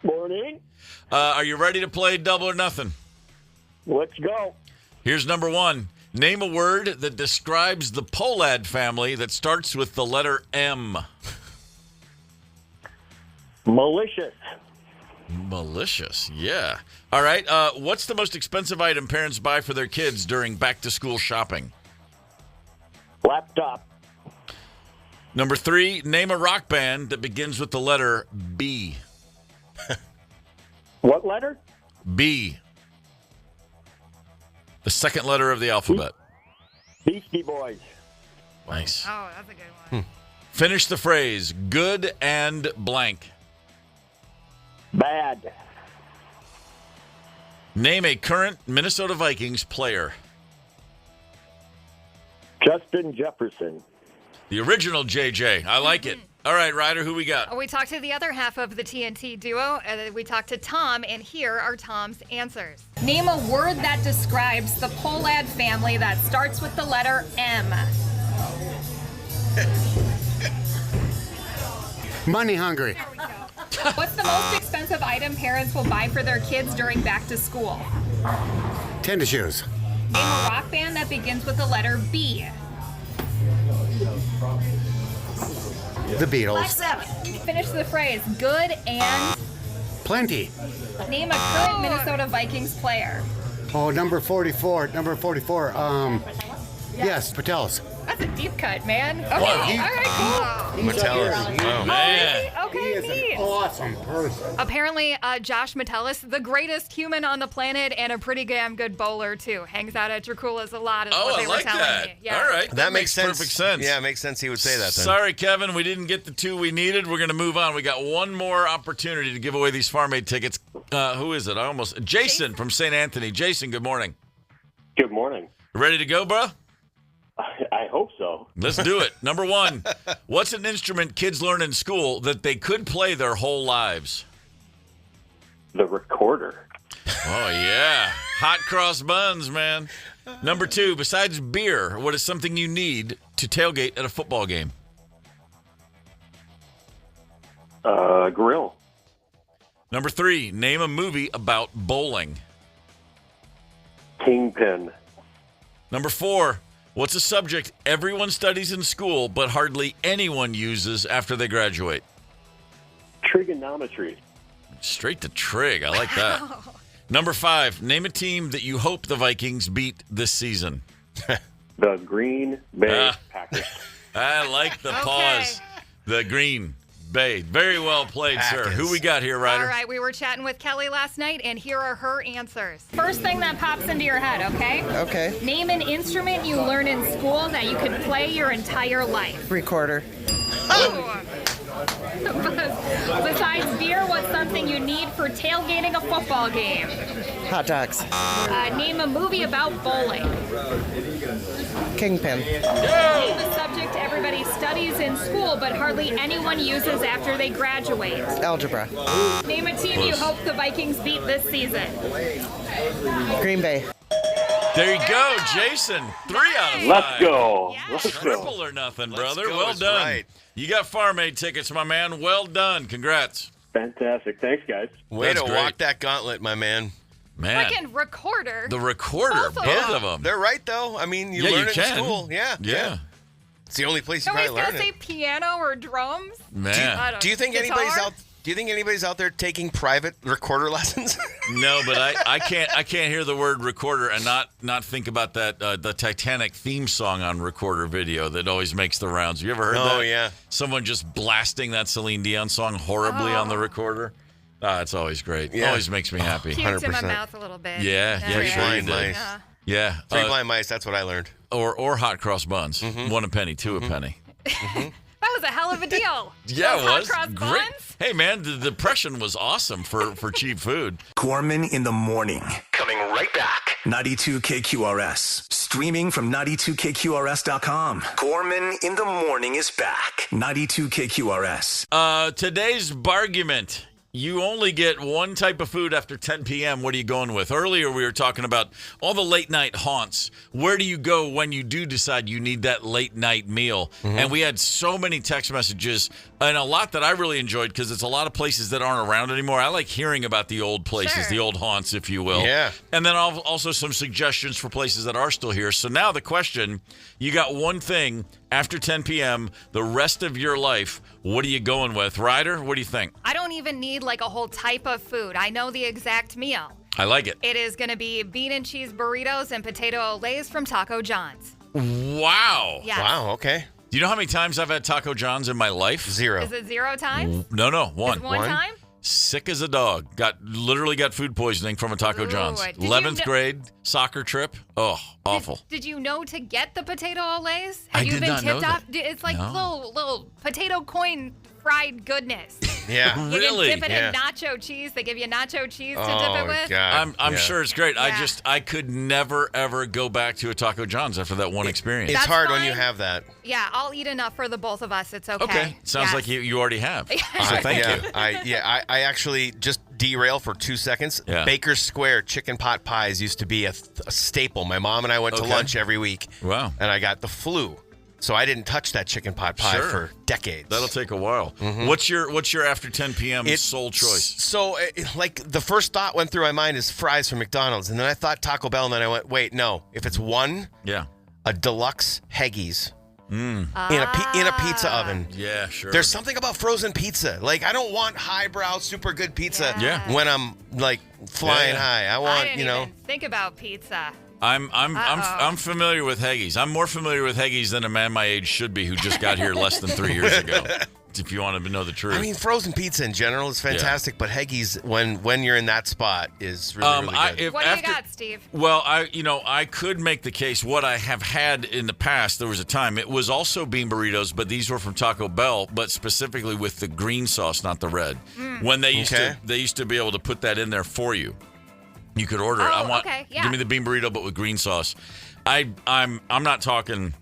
Morning. Are you ready to play Double or Nothing? Let's go. Here's number 1. Name a word that describes the Polad family that starts with the letter M. Malicious. Malicious, yeah. All right, what's the most expensive item parents buy for their kids during back-to-school shopping? Laptop. Number 3, name a rock band that begins with the letter B. What letter? B. The second letter of the alphabet. Beastie Boys. Nice. Oh, that's a good one. Finish the phrase, good and blank. Bad. Name a current Minnesota Vikings player. Justin Jefferson. The original JJ. I like it. All right, Ryder, who we got? We talked to the other half of the TNT duo. We talked to Tom, and here are Tom's answers. Name a word that describes the Polad family that starts with the letter M. Money hungry. What's the most expensive item parents will buy for their kids during back to school? Tennis shoes. Name a rock band that begins with the letter B. The Beatles. Finish the phrase, good and Plenty. name a current Minnesota Vikings player. Oh, number 44. Number 44. Yes, Patel's. That's a deep cut, man. Okay, Wow. all right, cool. Metellus. Oh, man. He Okay, is neat. an awesome person. Apparently, Josh Metellus, the greatest human on the planet and a pretty damn good bowler, too. Hangs out at Dracula's a lot, is Oh, what I they were like telling that. me. Yeah. All right. That makes sense. Perfect sense. Yeah, it makes sense he would say that then. Sorry, Kevin, we didn't get the 2 we needed. We're going to move on. We got one more opportunity to give away these Farm Aid tickets. Who is it? Jason from St. Anthony. Jason, good morning. Good morning. Ready to go, bro? I hope so. Let's do it. Number 1, what's an instrument kids learn in school that they could play their whole lives? The recorder. Oh, yeah. Hot cross buns, man. Number 2, besides beer, what is something you need to tailgate at a football game? Grill. Number 3, name a movie about bowling. Kingpin. Number 4, what's a subject everyone studies in school but hardly anyone uses after they graduate? Trigonometry. Straight to trig. I like that. Number 5, name a team that you hope the Vikings beat this season. The Green Bay Packers. I like the pause. The Green Bay. Very well played, sir. Who we got here, Ryder? All right, we were chatting with Kelly last night, and here are her answers. First thing that pops into your head, okay? Okay. Name an instrument you learn in school that you could play your entire life. Recorder. Besides beer, what's something you need for tailgating a football game? Hot dogs. Name a movie about bowling. Kingpin. Name a subject everybody studies in school but hardly anyone uses after they graduate. Algebra. Name a team you hope the Vikings beat this season. Green Bay. There you go, Jason. 3 out of 5. Let's go. Yeah. Let's Triple go. or nothing, brother. go Well is done. right. You got Farm Aid tickets, my man. Well done. Congrats. Fantastic. Thanks, guys. Way That's to great. walk that gauntlet, my man. Man. Freaking recorder. The recorder, Both of both them. of them. They're right, though. I mean, you Yeah, learn you it can. in school. Yeah. It's the only place you Nobody's probably gonna learn say it. piano or drums. Man. I don't Do you think Guitar? anybody's out there taking private recorder lessons? No, but I can't hear the word recorder and not think about that the Titanic theme song on recorder video that always makes the rounds. Have you ever heard that? Oh, yeah. Someone just blasting that Celine Dion song horribly on the recorder. It's always great. Yeah. Always makes me happy. Cutes in my 100%. mouth a little bit. Yeah, Three sure you blind did. mice. Yeah. Yeah. Three blind mice, that's what I learned. Or hot cross buns. Mm-hmm. 1 a penny, 2 a penny. That was a hell of a deal. Yeah, Those it was. hot cross Great. buns? Hey, man, the depression was awesome for cheap food. Gorman in the morning. Coming right back. 92 KQRS. Streaming from 92KQRS.com. Gorman in the morning is back. 92 KQRS. Today's bargument. You only get one type of food after 10 p.m. What are you going with? Earlier, we were talking about all the late night haunts. Where do you go when you do decide you need that late night meal? Mm-hmm. And we had so many text messages and a lot that I really enjoyed because it's a lot of places that aren't around anymore. I like hearing about the old places, Sure. the old haunts, if you will. Yeah. And then also some suggestions for places that are still here. So now the question, you got one thing after 10 p.m. the rest of your life. What are you going with? Ryder, what do you think? I don't even need like a whole type of food. I know the exact meal. I like it. It is going to be bean and cheese burritos and potato olays from Taco John's. Wow. Yes. Wow, okay. Do you know how many times I've had Taco John's in my life? 0. Is it 0 times? No, one. Is one time? Sick as a dog. Literally got food poisoning from a Taco Ooh, John's. did you 11th know- grade soccer trip. Oh, awful. Did you know to get the potato olays? I Have you did been not know tipped that. off? It's like No. little potato coin fried goodness. Yeah. You Really? can dip it Yeah. in nacho cheese. They give you nacho cheese to Oh, dip it with. God. I'm Yeah. sure it's great. Yeah. I could never, ever go back to a Taco John's after that one experience. It's That's hard when you fine. have that. Yeah, I'll eat enough for the both of us. It's okay. Okay. Sounds Yes. like you already have. So thank you. I actually just derail for 2 seconds. Yeah. Baker's Square chicken pot pies used to be a staple. My mom and I went to Okay. lunch every week. Wow. And I got the flu. So I didn't touch that chicken pot pie Sure. for decades. That'll take a while. What's your after 10 p.m. sole choice? So, like, the first thought went through my mind is fries from McDonald's. And then I thought Taco Bell. And then I went, wait, no. If it's one, Yeah. a deluxe Heggies in a pizza oven. Yeah, sure. There's something about frozen pizza. Like, I don't want highbrow, super good pizza Yeah. when I'm, like, flying Yeah. high. I I want, didn't you know. even think about pizza. I'm familiar with Heggies. I'm more familiar with Heggies than a man my age should be who just got here less than 3 years ago. If you want to know the truth. I mean, frozen pizza in general is fantastic, but Heggies, when you're in that spot, is really, really good. What do you got, Steve? Well, I could make the case. What I have had in the past, there was a time it was also bean burritos, but these were from Taco Bell, but specifically with the green sauce, not the red. When they used to be able to put that in there for you. You could order it. Oh, okay, yeah. Give me the bean burrito, but with green sauce. I'm not talking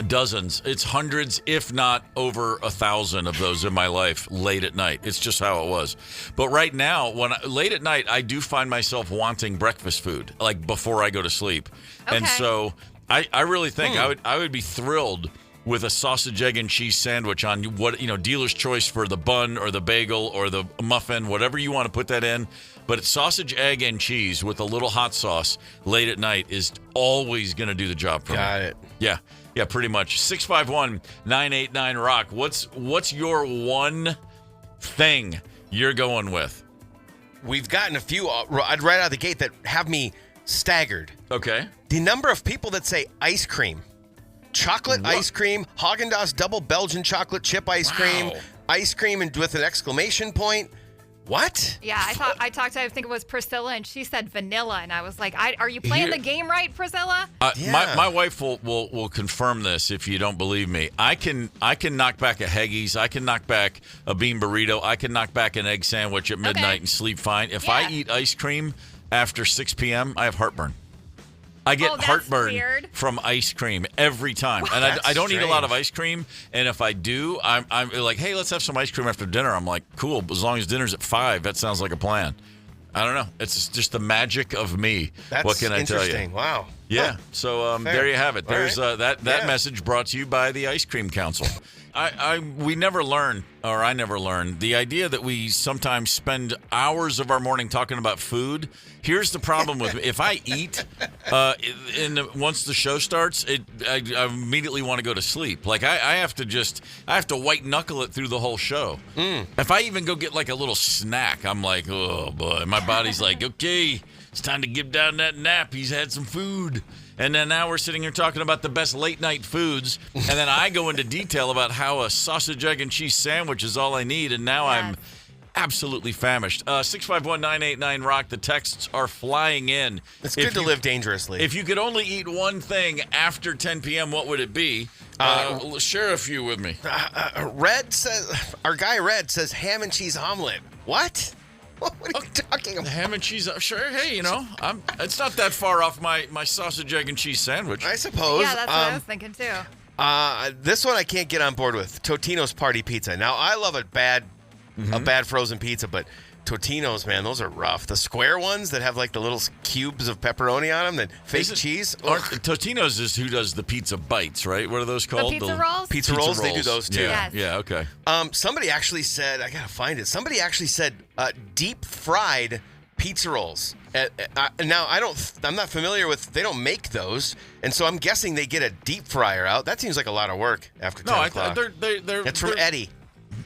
Dozens. It's hundreds, if not over 1,000 of those in my life late at night. It's just how it was. But right now, late at night, I do find myself wanting breakfast food, like before I go to sleep. Okay. And so I really think I would be thrilled with a sausage, egg, and cheese sandwich on dealer's choice for the bun or the bagel or the muffin, whatever you want to put that in. But it's egg, and cheese with a little hot sauce late at night is always going to do the job for me. Got it. Yeah. Yeah, pretty much. 651-989-ROCK. What's your one thing you're going with? We've gotten a few right out of the gate that have me staggered. Okay. The number of people that say ice cream. Chocolate ice cream, Haagen-Dazs double Belgian chocolate chip ice cream and with an exclamation point. What? Yeah, I think it was Priscilla, and she said vanilla, and I was like, are you playing the game right, Priscilla? My wife will confirm this if you don't believe me. I can knock back a Haggis, I can knock back a bean burrito, I can knock back an egg sandwich at midnight and sleep fine. If I eat ice cream after 6 p.m., I have heartburn. I get heartburn from ice cream every time. And I don't eat a lot of ice cream. And if I do, I'm like, hey, let's have some ice cream after dinner. I'm like, cool. As long as dinner's at 5, that sounds like a plan. I don't know. It's just the magic of me. What can I tell you? Interesting. Wow. Yeah. So there you have it. There's that message brought to you by the Ice Cream Council. We never learn, or I never learned, the idea that we sometimes spend hours of our morning talking about food. Here's the problem with me. If I eat, once the show starts, I immediately want to go to sleep. Like I have to white knuckle it through the whole show. If I even go get like a little snack, I'm like, oh boy, my body's like, okay, it's time to give down that nap. He's had some food. And then now we're sitting here talking about the best late night foods. And then I go into detail about how a sausage, egg, and cheese sandwich is all I need. And now I'm absolutely famished. 651-989-ROCK. The texts are flying in. It's good to live dangerously. If you could only eat one thing after 10 p.m., what would it be? Share a few with me. Red says, our guy Red says ham and cheese omelet. What? What are you talking about? Ham and cheese. Sure. Hey, it's not that far off my sausage, egg, and cheese sandwich. I suppose. Yeah, that's what I was thinking too. This one I can't get on board with. Totino's Party Pizza. Now, I love a bad frozen pizza, but Totino's, man, those are rough. The square ones that have like the little cubes of pepperoni on them, that fake cheese. Totino's is who does the pizza bites, right? What are those called? The pizza rolls? Pizza rolls, they do those too. Yeah, yeah, okay. Somebody actually said, I gotta find it. Somebody actually said deep fried pizza rolls. Now I'm not familiar with. They don't make those, and so I'm guessing they get a deep fryer out. That seems like a lot of work after 10 o'clock. That's from Eddie.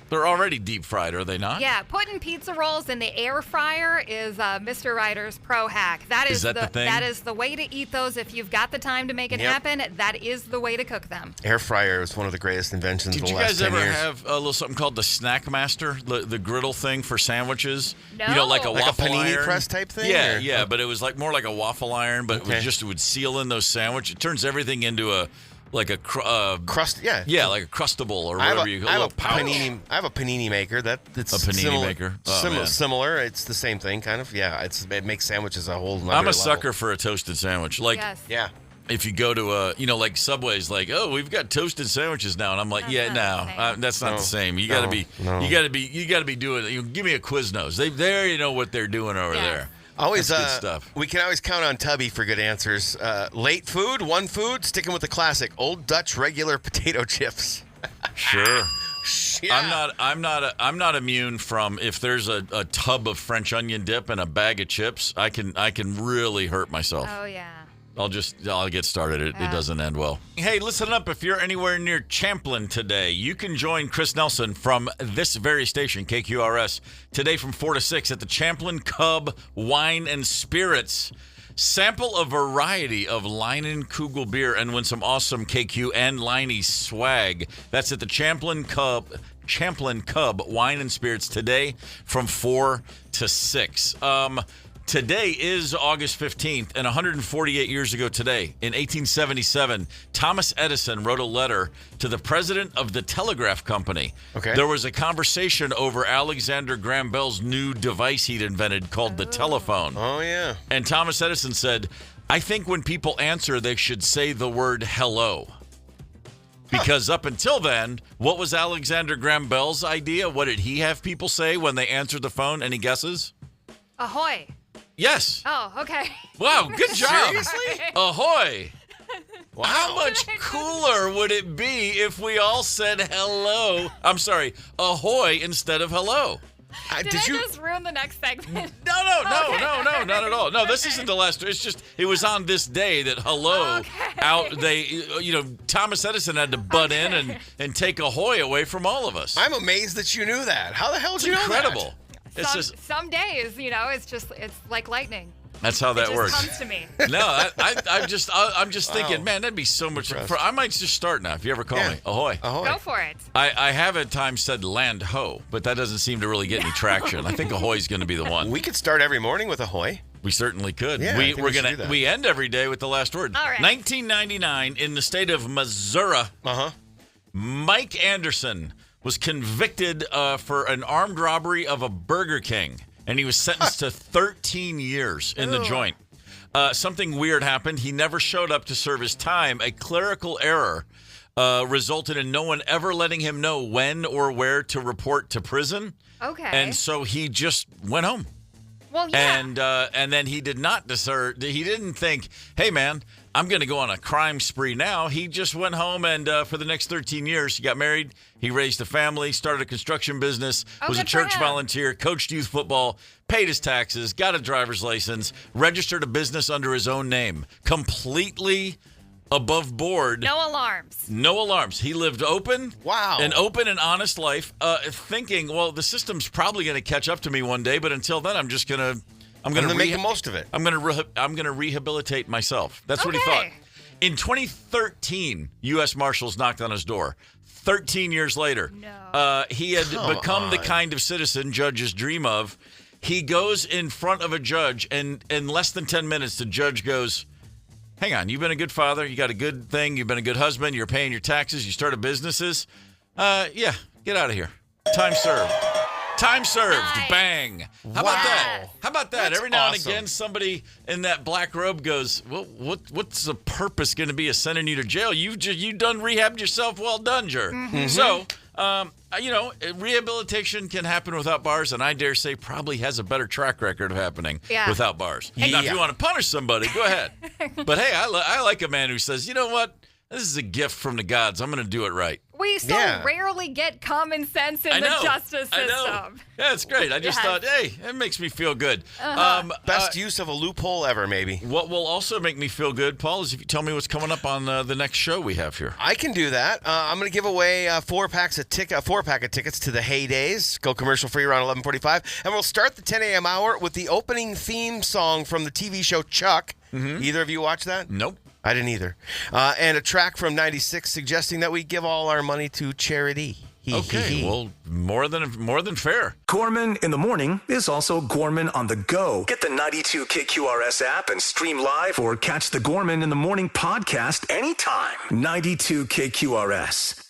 They're already deep fried, are they not? Yeah, putting pizza rolls in the air fryer is Mr. Ryder's pro hack. Is that the thing? That is the way to eat those. If you've got the time to make it happen, that is the way to cook them. Air fryer is one of the greatest inventions of the last 10 years. Did you guys ever have a little something called the Snack Master, the griddle thing for sandwiches? No. Like a waffle panini iron press type thing? Yeah, but it was like more like a waffle iron, but it would seal in those sandwiches. It turns everything into a crust, like a crustable or whatever you call it. I have a panini maker that's a panini maker. Similar. It's the same thing, kind of. Yeah, it makes sandwiches a whole nother I'm a level. sucker for a toasted sandwich. If you go to like Subway's, like, oh, we've got toasted sandwiches now, and I'm like, that's not the same. You got to be doing. Give me a Quiznos. They already know what they're doing over there. Always good stuff. We can always count on Tubby for good answers. Late food, one food, sticking with the classic Old Dutch regular potato chips. Sure. Yeah. I'm not immune from if there's a tub of French onion dip and a bag of chips. I can really hurt myself. Oh yeah. I'll get started. It doesn't end well. Hey, listen up. If you're anywhere near Champlin today, you can join Chris Nelson from this very station, KQRS, today from 4 to 6 at the Champlin Cub Wine and Spirits. Sample a variety of Leinen Kugel beer and win some awesome KQ and Leinie swag. That's at the Champlin Cub Wine and Spirits today from 4 to 6. Today is August 15th, and 148 years ago today, in 1877, Thomas Edison wrote a letter to the president of the Telegraph Company. Okay. There was a conversation over Alexander Graham Bell's new device he'd invented called the telephone. Oh, yeah. And Thomas Edison said, I think when people answer, they should say the word hello. Because up until then, what was Alexander Graham Bell's idea? What did he have people say when they answered the phone? Any guesses? Ahoy. Yes. Oh, okay. Wow, good job. Seriously? Ahoy. Wow. How much cooler would it be if we all said hello? I'm sorry, ahoy instead of hello? Did I just ruin the next segment? No, not at all. No, this isn't the last. It's just it was on this day that hello Thomas Edison had to butt in and take ahoy away from all of us. I'm amazed that you knew that. How the hell did you know that? Incredible. Some days, it's like lightning. That's how that works. It just comes to me. No, I'm just thinking, man, that'd be so much fun. I might just start now if you ever call me. Ahoy. Ahoy. Go for it. I have at times said land ho, but that doesn't seem to really get any traction. I think ahoy's going to be the one. We could start every morning with ahoy. We certainly could. Yeah, we end every day with the last word. All right. 1999 in the state of Missouri. Mike Anderson was convicted for an armed robbery of a Burger King. And he was sentenced to 13 years in the joint. Something weird happened. He never showed up to serve his time. A clerical error resulted in no one ever letting him know when or where to report to prison. Okay. And so he just went home. Well, yeah. And then he did not desert. He didn't think, hey, man, I'm going to go on a crime spree now. He just went home and for the next 13 years, he got married. He raised a family, started a construction business, was a church volunteer, coached youth football, paid his taxes, got a driver's license, registered a business under his own name. Completely above board. No alarms. No alarms. He lived open. Wow. An open and honest life, thinking, well, the system's probably going to catch up to me one day, but until then, I'm going to make the most of it. I'm going to rehabilitate myself. That's what he thought. In 2013, U.S. Marshals knocked on his door. 13 years later, he had become the kind of citizen judges dream of. He goes in front of a judge, and in less than 10 minutes, the judge goes, hang on, you've been a good father, you got a good thing, you've been a good husband, you're paying your taxes, you started businesses. Yeah, get out of here. Time served. Time served. Nice. Bang. How about that? How about that? That's Every now awesome. and again, somebody in that black robe goes, well, what's the purpose going to be of sending you to jail? You done rehabbed yourself. Well done, Jer. Mm-hmm. So, rehabilitation can happen without bars, and I dare say probably has a better track record of happening without bars. Now, if you want to punish somebody, go ahead. But hey, I like a man who says, you know what? This is a gift from the gods. I'm going to do it right. We so rarely get common sense in the justice system. I know. Yeah, it's great. I just thought, hey, it makes me feel good. Best use of a loophole ever, maybe. What will also make me feel good, Paul, is if you tell me what's coming up on the next show we have here. I can do that. I'm going to give away a 4-pack of tickets to the Heydays. Go commercial free around 11:45, and we'll start the 10 a.m. hour with the opening theme song from the TV show Chuck. Either of you watch that? Nope. I didn't either. And a track from '96 suggesting that we give all our money to charity. Okay, well, more than fair. Gorman in the morning is also Gorman on the go. Get the 92 KQRS app and stream live or catch the Gorman in the morning podcast anytime. 92 KQRS.